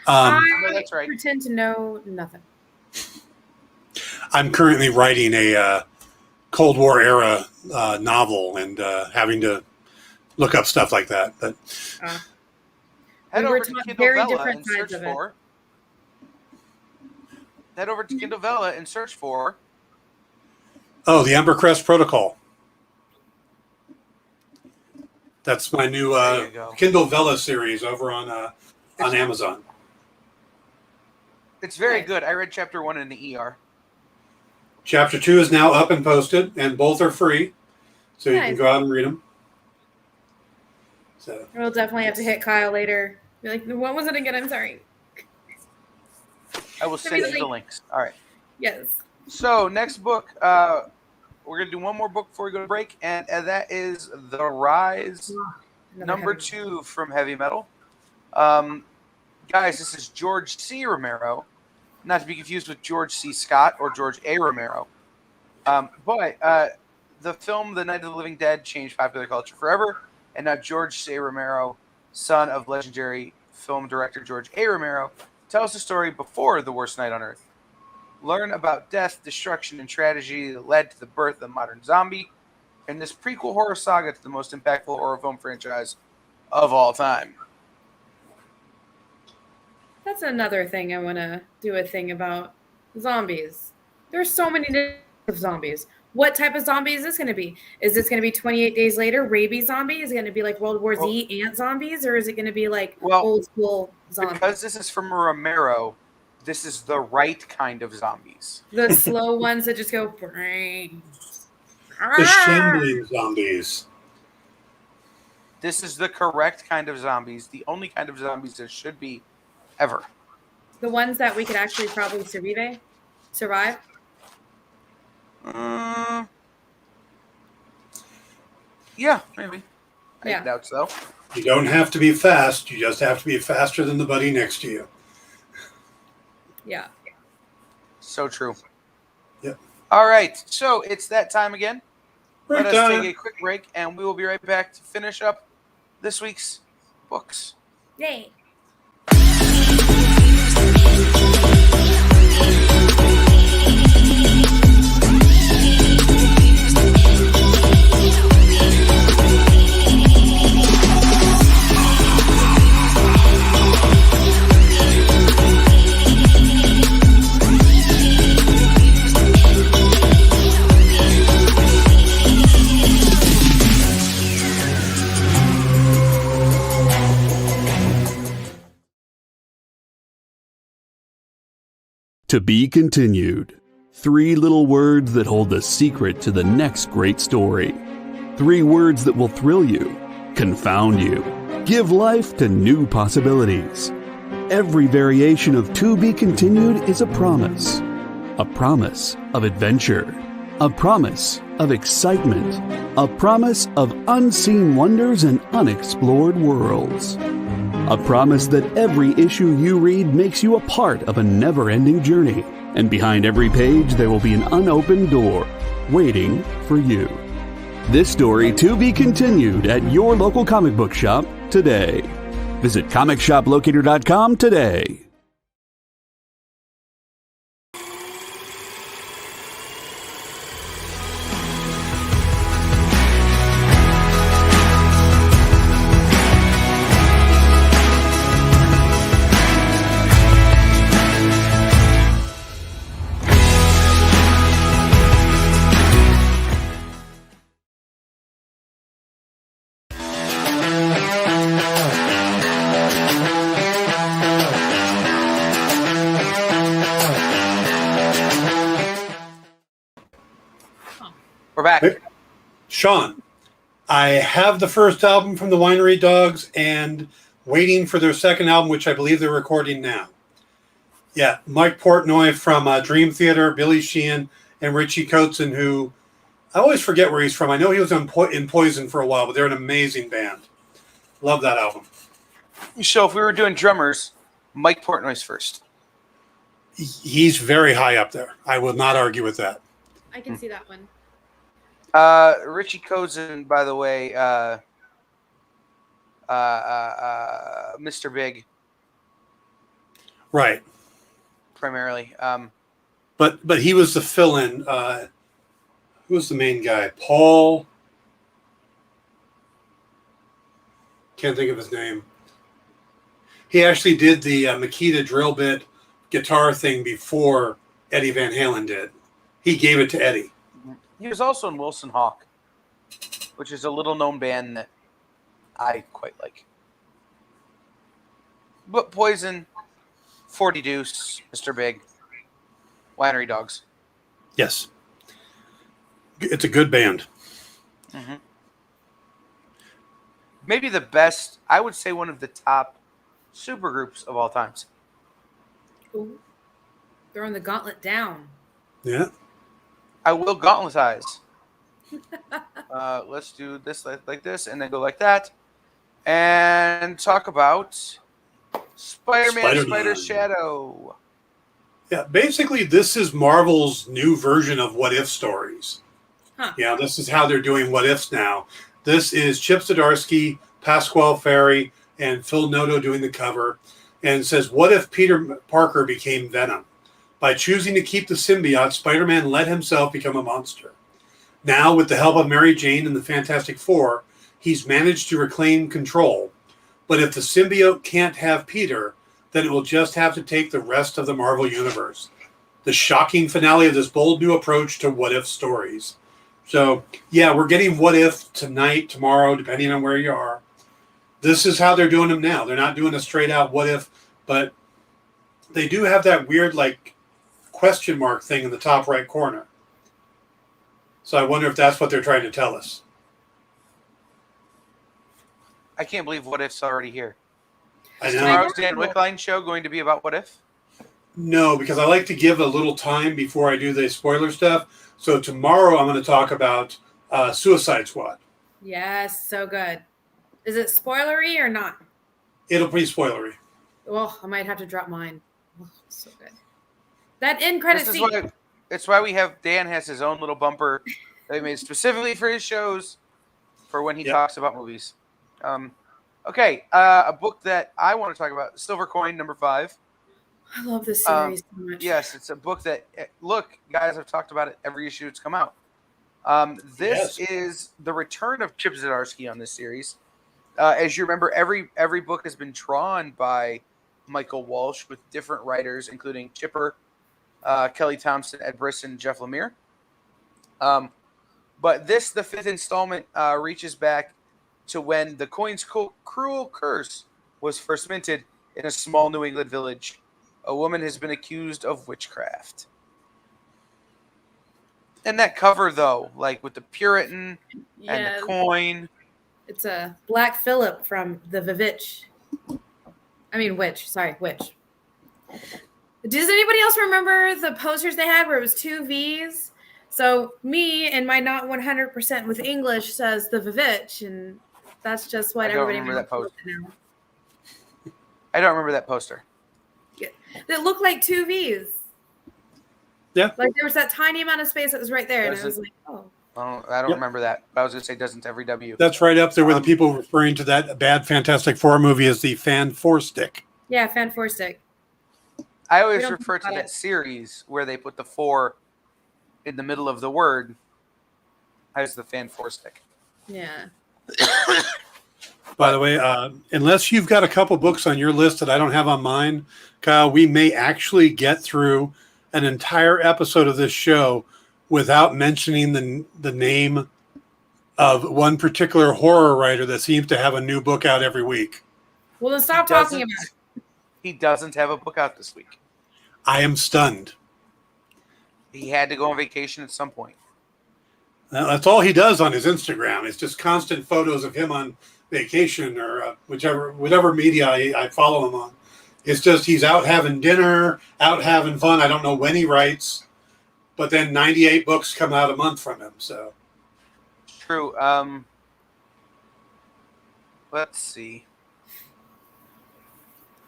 S2: that's right.
S3: Pretend to know nothing.
S4: I'm currently writing a Cold War era novel and having to look up stuff like that. But
S2: head
S3: we were
S2: over to
S3: taught
S2: Kindle
S3: very
S2: Vella
S3: different
S2: and
S3: sides
S2: search
S3: of it.
S2: for. Head over to Kindle Vella and search for.
S4: Oh, the Ember Crest Protocol. That's my new
S2: There you go.
S4: Kindle Vella series over on Amazon.
S2: It's very
S3: Nice.
S2: good. I read chapter 1 in the ER.
S4: Chapter 2 is now up and posted, and both are free, so you can
S3: Nice.
S4: go out and read them. So
S3: We'll definitely have to hit Kyle later. Be like, what was it again? I'm sorry.
S2: I will send you the links. All right.
S3: Yes.
S2: So next book, we're gonna do one more book before we go to break, and that is The Rise, number 2 from Heavy Metal. Guys, this is George C. Romero, not to be confused with George C. Scott or George A. Romero. But the film The Night of the Living Dead changed popular culture forever, and now George C. Romero, son of legendary film director George A. Romero, tells the story before the worst night on Earth. Learn about death, destruction, and tragedy that led to the birth of the modern zombie in this prequel horror saga to the most impactful horror film franchise of all time.
S3: That's another thing I want to do a thing about zombies. There's so many types of zombies. What type of zombie is this going to be? Is this going to be 28 Days Later, rabies zombie? Is it going to be like World War Z ant zombies? Or is it going to be like old school zombies?
S2: Because this is from Romero, this is the right kind of zombies.
S3: The slow ones that just go...
S4: the shambling zombies.
S2: This is the correct kind of zombies, the only kind of zombies there should be ever.
S3: The ones that we could actually probably survive?
S2: Yeah, maybe.
S3: Yeah.
S2: I doubt so.
S4: You don't have to be fast. You just have to be faster than the buddy next to you.
S3: Yeah.
S2: So true.
S4: Yep.
S2: All right, so it's that time again.
S4: Break
S2: Let us
S4: time.
S2: take a quick break, and we will be right back to finish up this week's books.
S3: Yay.
S5: To be continued. 3 little words that hold the secret to the next great story. 3 words that will thrill you, confound you, give life to new possibilities. Every variation of To Be Continued is a promise of adventure, a promise of excitement, a promise of unseen wonders and unexplored worlds. A promise that every issue you read makes you a part of a never-ending journey, and behind every page there will be an unopened door waiting for you. This story to be continued at your local comic book shop today. Visit comicshoplocator.com today.
S2: We're back.
S4: Hey, Sean, I have the first album from the Winery Dogs and waiting for their second album, which I believe they're recording now. Yeah, Mike Portnoy from Dream Theater, Billy Sheehan, and Richie Kotzen, who I always forget where he's from. I know he was in Poison for a while, but they're an amazing band. Love that album.
S2: So if we were doing drummers, Mike Portnoy's first.
S4: He's very high up there. I will not argue with that.
S3: I can see that one.
S2: Richie Kotzen, by the way, Mr. Big,
S4: Right.
S2: primarily.
S4: But he was the fill-in. Who was the main guy? Paul. Can't think of his name. He actually did the Makita drill bit guitar thing before Eddie Van Halen did. He gave it to Eddie.
S2: He was also in Wilson Hawk, which is a little-known band that I quite like. But Poison, 40 Deuce, Mr. Big, Winery Dogs.
S4: Yes. It's a good band.
S2: Mm-hmm. Maybe the best, I would say one of the top supergroups of all times.
S3: Ooh. Throwing the gauntlet down.
S4: Yeah.
S2: I will gauntletize. Let's do this like this, and then go like that, and talk about Spider-Man. Spider Shadow.
S4: Yeah, basically this is Marvel's new version of What If stories.
S3: Huh.
S4: Yeah, this is how they're doing What Ifs now. This is Chip Zdarsky, Pasquale Ferry, and Phil Noto doing the cover, and it says, what if Peter Parker became Venom? By choosing to keep the symbiote, Spider-Man let himself become a monster. Now, with the help of Mary Jane and the Fantastic Four, he's managed to reclaim control. But if the symbiote can't have Peter, then it will just have to take the rest of the Marvel Universe. The shocking finale of this bold new approach to What If stories. So, yeah, we're getting What If tonight, tomorrow, depending on where you are. This is how they're doing them now. They're not doing a straight-out What If, but they do have that weird, question mark thing in the top right corner. So I wonder if that's what they're trying to tell us.
S2: I can't believe What If's already here.
S4: I
S2: Is
S4: know.
S2: tomorrow's Dan Wickline show going to be about What If?
S4: No, because I like to give a little time before I do the spoiler stuff. So tomorrow I'm going to talk about Suicide Squad.
S3: Yes, so good. Is it spoilery or not?
S4: It'll be spoilery.
S3: Well, I might have to drop mine. Oh, so good. That end credit
S2: This is
S3: scene.
S2: it's why we have Dan has his own little bumper that he made specifically for his shows for when he talks about movies. Okay, a book that I want to talk about, Silver Coin #5.
S3: I love this series so much.
S2: Yes, it's a book that, look, guys, I've talked about it every issue it's come out. This is the return of Chip Zdarsky on this series. As you remember, every book has been drawn by Michael Walsh with different writers, including Chipper, Kelly Thompson, Ed Brisson, Jeff Lemire. But this, the 5th installment, reaches back to when the coin's cruel curse was first minted in a small New England village A woman has been accused of witchcraft. And that cover, though, like with the Puritan and the coin.
S3: It's a Black Phillip from the Vivitch. I mean, Witch. Sorry, Witch. Does anybody else remember the posters they had where it was 2 V's? So me and my not 100% with English says the Vivitch, and that's just what everybody
S2: remember that poster.
S3: Now.
S2: I don't remember that poster.
S3: That looked like 2 V's.
S4: Yeah.
S3: Like there was that tiny amount of space that was right there, and I was like, oh.
S2: I don't remember that. I was going to say, doesn't every W.
S4: That's right up there with the people referring to that bad Fantastic Four movie as the Fan Four Stick.
S3: Yeah, Fan Four Stick.
S2: I always refer to that series where they put the 4 in the middle of the word as the Fan Four Stick.
S3: Yeah.
S4: By the way, unless you've got a couple books on your list that I don't have on mine, Kyle, we may actually get through an entire episode of this show without mentioning the name of one particular horror writer that seems to have a new book out every week.
S3: Well, then stop talking about it.
S2: He doesn't have a book out this week.
S4: I am stunned.
S2: He had to go on vacation at some point.
S4: That's all he does on his Instagram. It's just constant photos of him on vacation or whatever media I follow him on. It's just he's out having dinner, out having fun. I don't know when he writes, but then 98 books come out a month from him. So
S2: true. Let's see.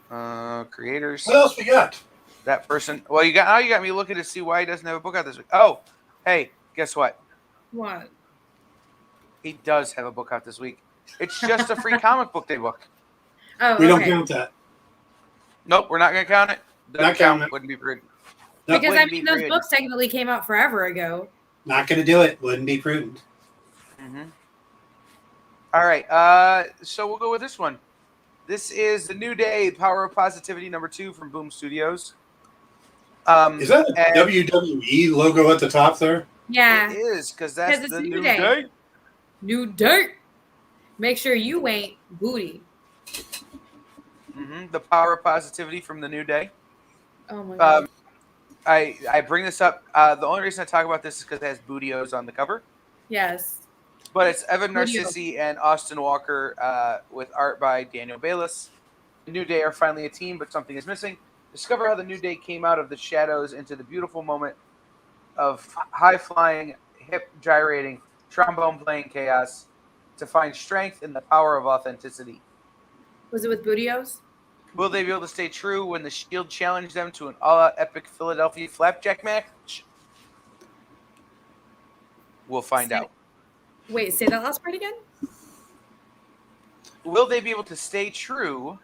S2: Creators.
S4: What else we got?
S2: That person. Well, you got me looking to see why he doesn't have a book out this week. Oh, hey, guess what?
S3: What?
S2: He does have a book out this week. It's just a free comic book day book.
S3: Oh,
S4: we don't count that.
S2: Nope, we're not going to count it.
S4: Not count it.
S2: Wouldn't be prudent.
S3: Because I mean, those books technically came out forever ago.
S4: Not going to do it. Wouldn't be prudent.
S2: Mm-hmm. All right. So we'll go with this one. This is The New Day, Power of Positivity #2 from Boom Studios.
S4: Is that a WWE logo at the top there?
S3: Yeah.
S2: It is, because that's the New
S3: Day.
S2: Day.
S3: New Day. Make sure you ain't booty.
S2: Mm-hmm. The Power of Positivity from The New Day.
S3: Oh, my God.
S2: I bring this up. The only reason I talk about this is because it has Bootios on the cover.
S3: Yes.
S2: But it's Evan Narcissi and Austin Walker with art by Daniel Bayliss. The New Day are finally a team, but something is missing. Discover how the New Day came out of the shadows into the beautiful moment of high-flying, hip-gyrating, trombone-playing chaos to find strength in the power of authenticity.
S3: Was it with Bootios?
S2: Will they be able to stay true when the Shield challenged them to an all-out epic Philadelphia flapjack match? We'll find out.
S3: Wait, say that last part again?
S2: Will they be able to stay true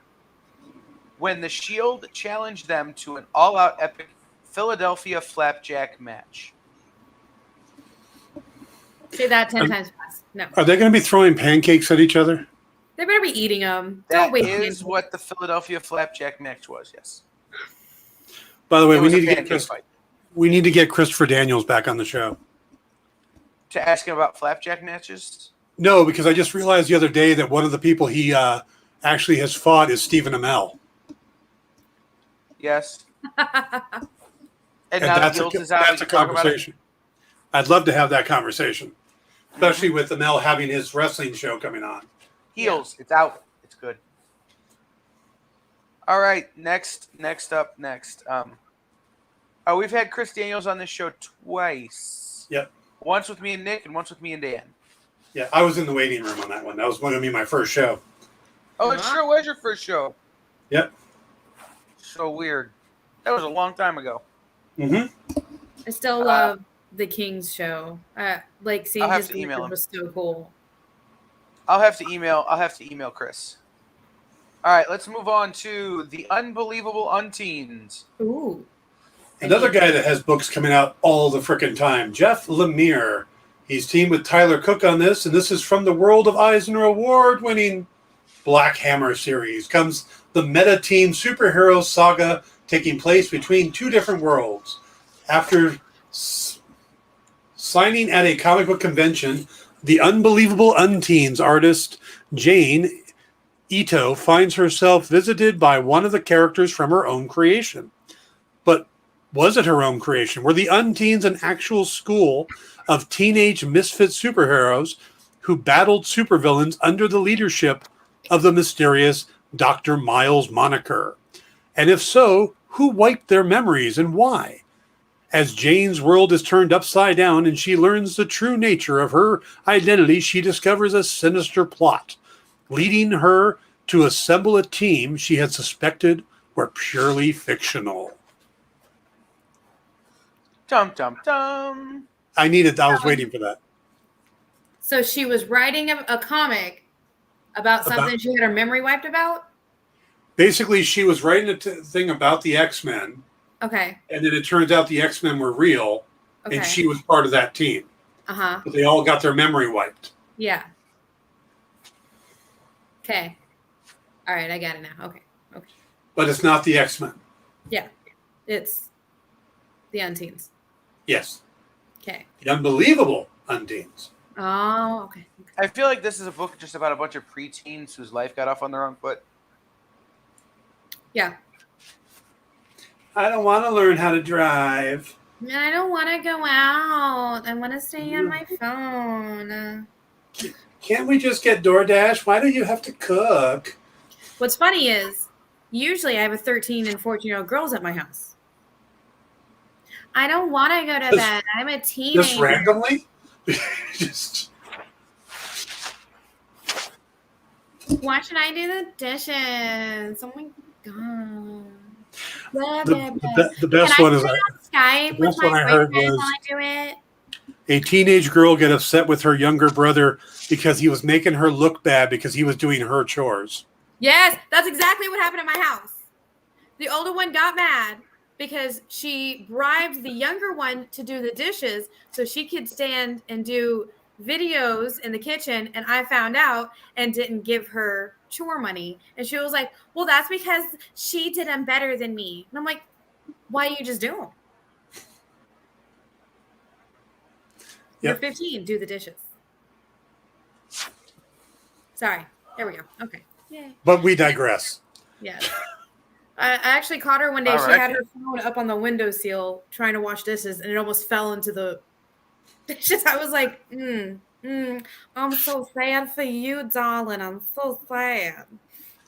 S2: when the Shield challenged them to an all-out epic Philadelphia flapjack match?
S3: Say that 10 times fast. No.
S4: Are they going to be throwing pancakes at each other?
S3: They better be eating them.
S2: That
S3: Don't wait.
S2: is what the Philadelphia flapjack match was, yes.
S4: By the way,
S2: It
S4: we
S2: was a
S4: need
S2: pancake fight.
S4: we need to get Christopher Daniels back on the show.
S2: To ask him about flapjack matches?
S4: No, because I just realized the other day that one of the people he actually has fought is Stephen Amell.
S2: Yes. And
S4: And
S2: now
S4: that's
S2: Guild
S4: a,
S2: is out.
S4: that's a conversation. I'd love to have that conversation, especially with Amell having his wrestling show coming on.
S2: Heels. It's out. It's good. All right. Next up. We've had Chris Daniels on this show twice.
S4: Yep.
S2: Once with me and Nick and once with me and Dan.
S4: Yeah, I was in the waiting room on that one. That was going to be my first show.
S2: Oh, it sure was your first show.
S4: Yep.
S2: So weird. That was a long time ago.
S4: Mm-hmm.
S3: I still love the King's show. Like seeing
S2: I'll have
S3: his
S2: to email
S3: record
S2: him.
S3: was so cool.
S2: I'll have to email Chris. All right, let's move on to The Unbelievable Unteens.
S3: Ooh.
S4: Another guy that has books coming out all the frickin' time, Jeff Lemire. He's teamed with Tyler Cook on this, and this is from the World of Eisner Award-winning Black Hammer series. Comes the meta-team superhero saga taking place between two different worlds. After signing at a comic book convention, the Unbelievable Unteens artist Jane Ito finds herself visited by one of the characters from her own creation. But was it her own creation? Were the Unteens an actual school of teenage misfit superheroes who battled supervillains under the leadership of the mysterious Dr. Miles moniker? And if so, who wiped their memories and why? As Jane's world is turned upside down and she learns the true nature of her identity, she discovers a sinister plot, leading her to assemble a team she had suspected were purely fictional.
S2: Dum dum dum.
S4: I was waiting for that.
S3: So she was writing a comic about something she had her memory wiped about?
S4: Basically, she was writing a thing about the X-Men.
S3: Okay.
S4: And then it turns out the X-Men were real, and she was part of that team.
S3: Uh-huh.
S4: But they all got their memory wiped.
S3: Yeah. Okay. All right, I got it now. Okay.
S4: But it's not the X-Men.
S3: Yeah. It's the Unteens.
S4: Yes.
S3: Okay.
S4: The Unbelievable Unteens.
S3: Oh, okay.
S2: I feel like this is a book just about a bunch of preteens whose life got off on the wrong foot.
S3: Yeah.
S4: I don't want to learn how to drive.
S3: I don't want to go out. I want to stay on my phone.
S4: Can't we just get DoorDash? Why do you have to cook?
S3: What's funny is usually I have a 13 and 14-year-old girls at my house. I don't want to go to bed. I'm a teenager.
S4: Just randomly? Just.
S3: Why should I do the dishes? Oh my god.
S4: The best one is
S3: Skype
S4: the best one I heard was
S3: I do it.
S4: a teenage girl get upset with her younger brother because he was making her look bad because he was doing her chores.
S3: Yes, that's exactly what happened at my house. The older one got mad because she bribed the younger one to do the dishes so she could stand and do videos in the kitchen, and I found out and didn't give her chore money. And she was like, well, that's because she did them better than me. And I'm like, why do you just do them? Yep. You're 15, do the dishes. Sorry. There we go. Okay. Yay.
S4: But we digress.
S3: Yes. I actually caught her one day. She had her phone up on the windowsill trying to wash dishes, and it almost fell into the dishes. I was like, I'm so sad for you, darling. I'm so sad.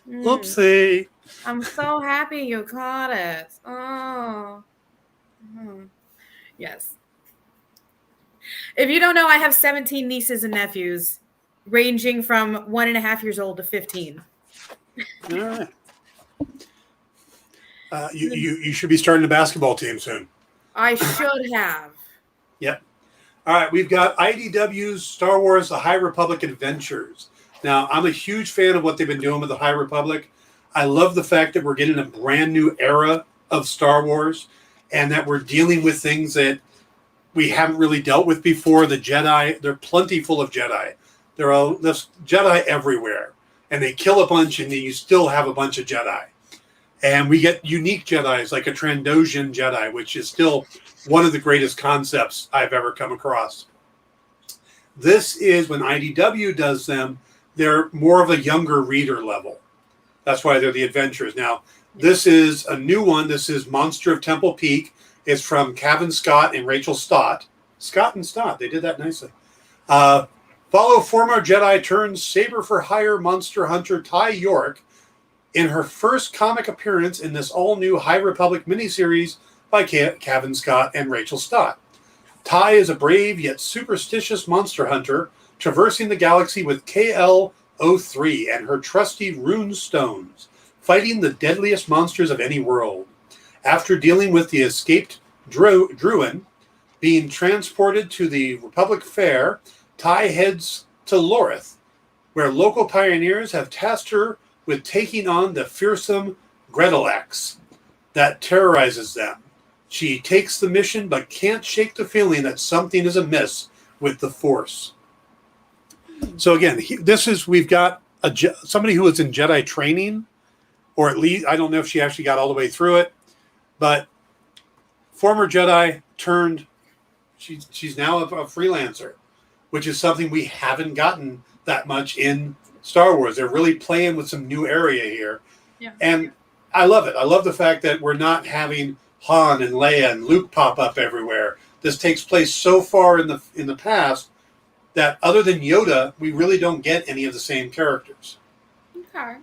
S4: Oopsie.
S3: I'm so happy you caught it. Oh. Yes. If you don't know, I have 17 nieces and nephews, ranging from 1.5 years old to 15.
S4: All right. You should be starting a basketball team soon.
S3: I should have.
S4: Yep. All right, we've got IDW's Star Wars: The High Republic Adventures. Now, I'm a huge fan of what they've been doing with the High Republic. I love the fact that we're getting a brand new era of Star Wars and that we're dealing with things that we haven't really dealt with before. The Jedi, they're plentiful of Jedi. There's Jedi everywhere, and they kill a bunch, and then you still have a bunch of Jedi. And we get unique Jedis, like a Trandoshan Jedi, which is still one of the greatest concepts I've ever come across. This is when IDW does them, they're more of a younger reader level. That's why they're the adventures. Now, this is a new one. This is Monster of Temple Peak. It's from Cavan Scott and Rachel Stott. Scott and Stott, they did that nicely. Follow former Jedi turned saber for hire monster hunter Ty York in her first comic appearance in this all-new High Republic miniseries by Cavan Scott and Rachel Stott. Ty is a brave yet superstitious monster hunter traversing the galaxy with KL-03 and her trusty rune stones, fighting the deadliest monsters of any world. After dealing with the escaped Druin being transported to the Republic Fair, Ty heads to Lorith, where local pioneers have tasked her with taking on the fearsome Gretelex that terrorizes them. She takes the mission, but can't shake the feeling that something is amiss with the Force. So again, we've got somebody who was in Jedi training, or at least, I don't know if she actually got all the way through it, but former Jedi turned, she's now a freelancer, which is something we haven't gotten that much in Star Wars. They're really playing with some new area here. Yeah. And I love it. I love the fact that we're not having Han and Leia and Luke pop up everywhere. This takes place so far in the past that other than Yoda, we really don't get any of the same characters.
S3: Okay.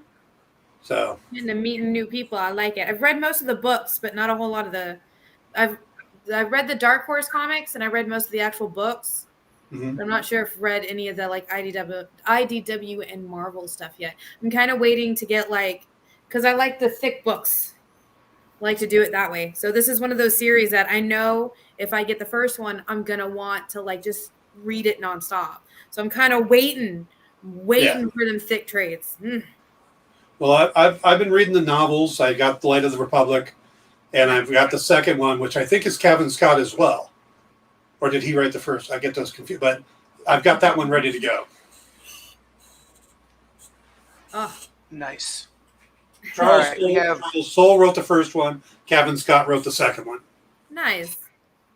S4: So
S3: Getting to meeting new people, I like it. I've read most of the books, but not a whole lot of the. I've read the Dark Horse comics, and I read most of the actual books.
S4: mhm.
S3: But I'm not sure if I've read any of the like IDW and Marvel stuff yet. I'm kind of waiting to get because I like the thick books. I like to do it that way. So this is one of those series that I know if I get the first one, I'm gonna want to just read it nonstop. So I'm kind of waiting for them thick trades.
S4: Well, I've been reading the novels. I got The Light of the Republic, and I've got the second one, which I think is Kevin Scott as well. Or did he write the first? I get those confused. But I've got that one ready to go.
S3: Oh,
S2: Nice.
S4: Charles
S2: right,
S4: Soule wrote the first one. Kevin Scott wrote the second one.
S3: nice.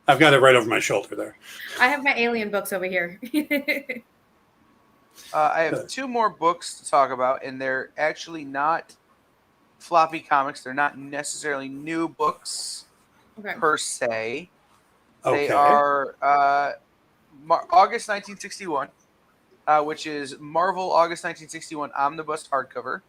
S4: I've got it right over my shoulder there.
S3: I have my alien books over here.
S2: I have two more books to talk about, and they're actually not floppy comics. They're not necessarily new books per se.
S4: Okay.
S2: They are August 1961, which is Marvel August 1961 Omnibus hardcover.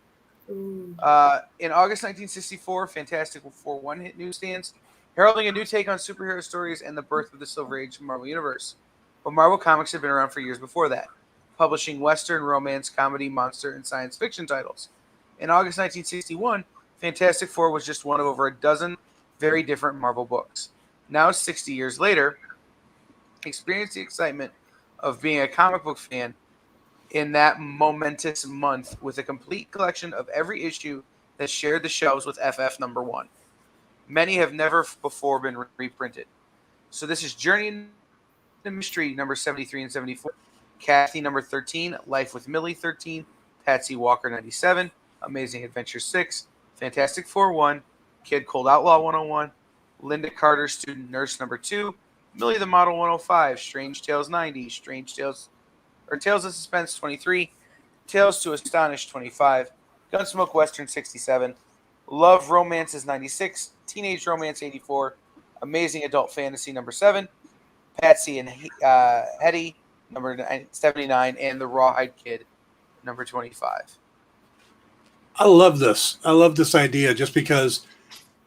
S2: In August 1964, Fantastic Four 1 hit newsstands, heralding a new take on superhero stories and the birth of the Silver Age Marvel Universe. But Marvel Comics had been around for years before that, publishing Western, romance, comedy, monster, and science fiction titles. In August 1961, Fantastic Four was just one of over a dozen very different Marvel books. Now, 60 years later, experience the excitement of being a comic book fan in that momentous month with a complete collection of every issue that shared the shelves with FF number 1. Many have never before been reprinted. So this is Journey into Mystery number 73 and 74, Kathy number 13, Life with Millie 13, Patsy Walker 97, Amazing Adventure 6, Fantastic Four 1, Kid Cold Outlaw 101, Linda Carter Student Nurse number 2, Millie the Model 105, Strange Tales 90, Tales of Suspense 23, Tales to Astonish 25, Gunsmoke Western 67, Love Romances 96, Teenage Romance 84, Amazing Adult Fantasy number 7, Patsy and Hetty number 79, and The Rawhide Kid number 25.
S4: I love this. I love this idea just because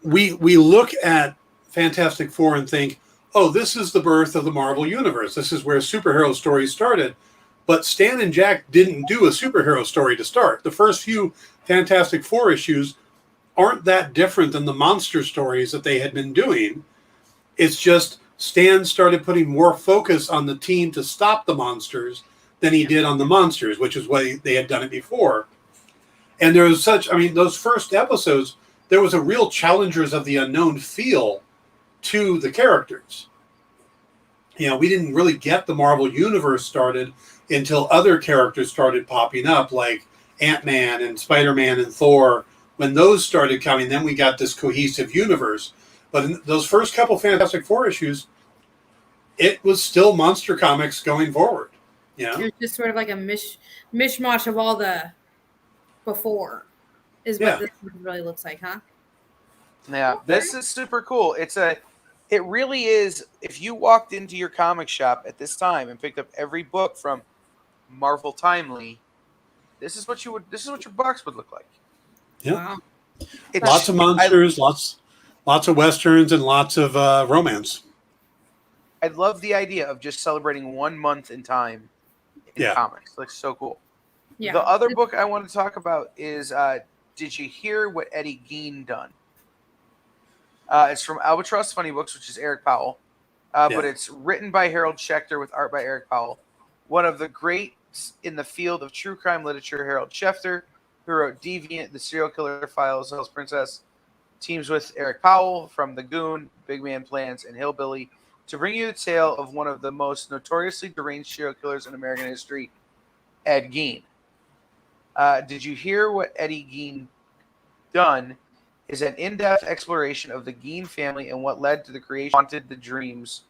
S4: we look at Fantastic Four and think, oh, this is the birth of the Marvel Universe. This is where superhero stories started. But Stan and Jack didn't do a superhero story to start. The first few Fantastic Four issues aren't that different than the monster stories that they had been doing. It's just Stan started putting more focus on the team to stop the monsters than he did on the monsters, which is why they had done it before. And there was those first episodes, there was a real Challengers of the Unknown feel to the characters. We didn't really get the Marvel Universe started until other characters started popping up, like Ant-Man and Spider-Man and Thor. When those started coming, then we got this cohesive universe. But in those first couple Fantastic Four issues, it was still monster comics going forward.
S3: It's just sort of like a mishmash of all the before is what this really looks like, huh?
S2: Yeah, this is super cool. It really is. If you walked into your comic shop at this time and picked up every book from Marvel Timely, this is what your box would look like.
S4: Yeah,
S3: wow.
S4: Lots of monsters, lots of westerns, and lots of romance.
S2: I love the idea of just celebrating 1 month in time in comics. Like, so cool. Yeah. The other book I want to talk about is Did You Hear What Eddie Gein Done? It's from Albatross Funny Books, which is Eric Powell. But it's written by Harold Schechter with art by Eric Powell. One of the greats in the field of true crime literature, Harold Schechter, who wrote Deviant, The Serial Killer Files, Hell's Princess, teams with Eric Powell from The Goon, Big Man Plans, and Hillbilly to bring you the tale of one of the most notoriously deranged serial killers in American history, Ed Gein. Did You Hear What Eddie Gein Done? Is an in-depth exploration of the Gein family and what led to the creation of Haunted the Dreams.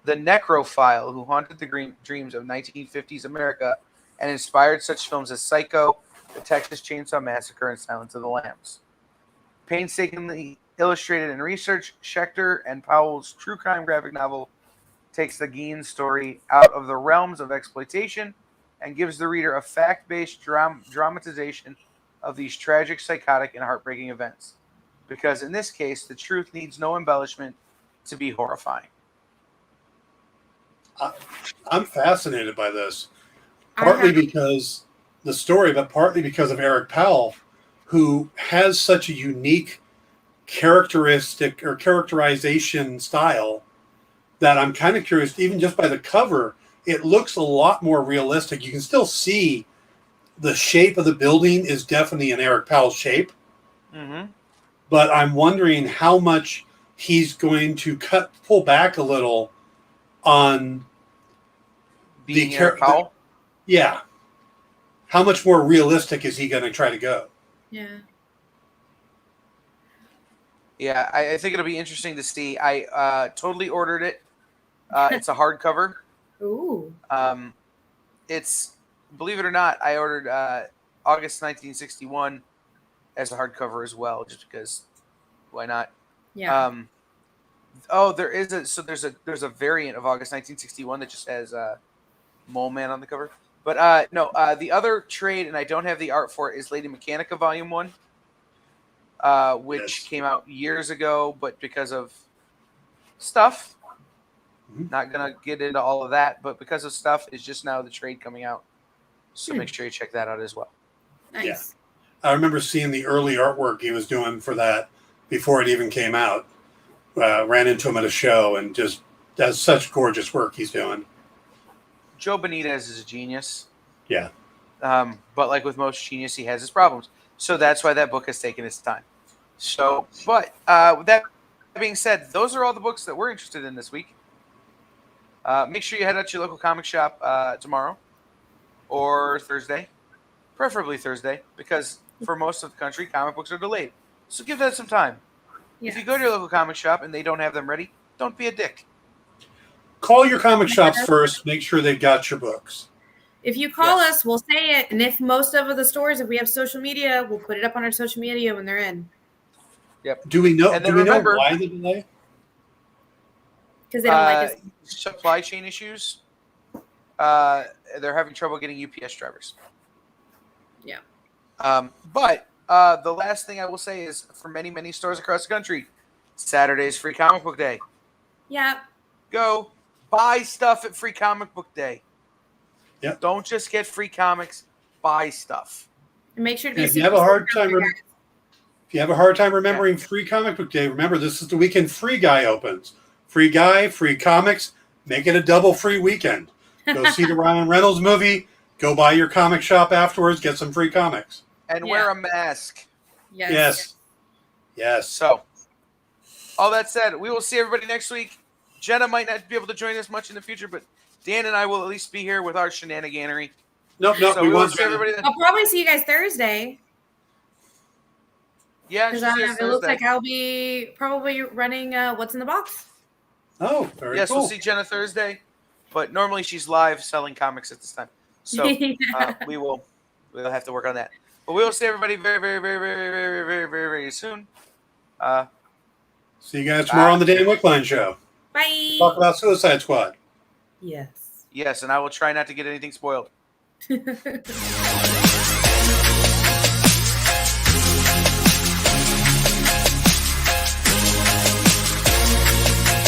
S2: The necrophile who haunted the dreams of 1950s America and inspired such films as Psycho, The Texas Chainsaw Massacre, and Silence of the Lambs. Painstakingly illustrated and research, Schechter and Powell's true crime graphic novel takes the Geen story out of the realms of exploitation and gives the reader a fact-based dramatization of these tragic, psychotic, and heartbreaking events. Because in this case, the truth needs no embellishment to be horrifying.
S4: I'm fascinated by this, partly because the story, but partly because of Eric Powell, who has such a unique characteristic or characterization style that I'm kind of curious, even just by the cover, it looks a lot more realistic. You can still see the shape of the building is definitely an Eric Powell shape.
S2: Mm-hmm.
S4: But I'm wondering how much he's going to pull back a little on
S2: being Eric Powell.
S4: Yeah. How much more realistic is he going to try to go?
S3: Yeah.
S2: Yeah, I think it'll be interesting to see. I totally ordered it. It's a hardcover.
S3: Ooh.
S2: It's, believe it or not, I ordered August 1961 as a hardcover as well, just because. Why not?
S3: Yeah.
S2: There's a variant of August 1961 that just has Mole Man on the cover. But no, the other trade, and I don't have the art for it, is Lady Mechanica Volume 1. Which came out years ago, but because of stuff, not going to get into all of that, but because of stuff, is just now the trade coming out. So make sure you check that out as well.
S3: Nice.
S4: Yeah. I remember seeing the early artwork he was doing for that before it even came out. Ran into him at a show and just does such gorgeous work he's doing.
S2: Joe Benitez is a genius.
S4: Yeah.
S2: But like with most genius, he has his problems. So that's why that book has taken its time. So, but with that being said, those are all the books that we're interested in this week. Make sure you head out to your local comic shop tomorrow or Thursday, preferably Thursday, because for most of the country, comic books are delayed. So give that some time.
S3: Yes.
S2: If you go to your local comic shop and they don't have them ready, don't be a dick.
S4: Call your comic shops first. Make sure they've got your books.
S3: If you call us, we'll say it. And if most of the stores, if we have social media, we'll put it up on our social media when they're in.
S2: Yep.
S4: Do we know?
S2: And
S4: Do we know why the delay?
S3: Because they don't like us.
S2: Supply chain issues. They're having trouble getting UPS drivers.
S3: Yeah.
S2: But the last thing I will say is, for many, many stores across the country, Saturday's Free Comic Book Day.
S3: Yeah.
S2: Go buy stuff at Free Comic Book Day.
S4: Yep.
S2: Don't just get free comics. Buy stuff.
S3: And make sure to be.
S4: If you have a hard time, remembering Free Comic Book Day, remember this is the weekend Free Guy opens. Free Guy, free comics. Make it a double free weekend. Go see the Ryan Reynolds movie. Go by your comic shop afterwards. Get some free comics.
S2: And wear a mask.
S3: Yes.
S2: So, all that said, we will see everybody next week. Jenna might not be able to join us much in the future, but Dan and I will at least be here with our shenaniganery.
S4: Nope.
S2: So we won't see everybody then.
S3: I'll probably see you guys Thursday.
S2: Yeah,
S3: Because it looks like I'll be probably running What's in the Box.
S4: Oh, very
S2: yes,
S4: cool.
S2: We'll see Jenna Thursday, but normally she's live selling comics at this time. So we'll have to work on that. But we will see everybody very, very, very, very, very, very, very, very, very soon.
S4: See you guys tomorrow on the Dan Wickline Show.
S3: Bye.
S4: Talk about Suicide Squad.
S3: Yes.
S2: Yes, and I will try not to get anything spoiled.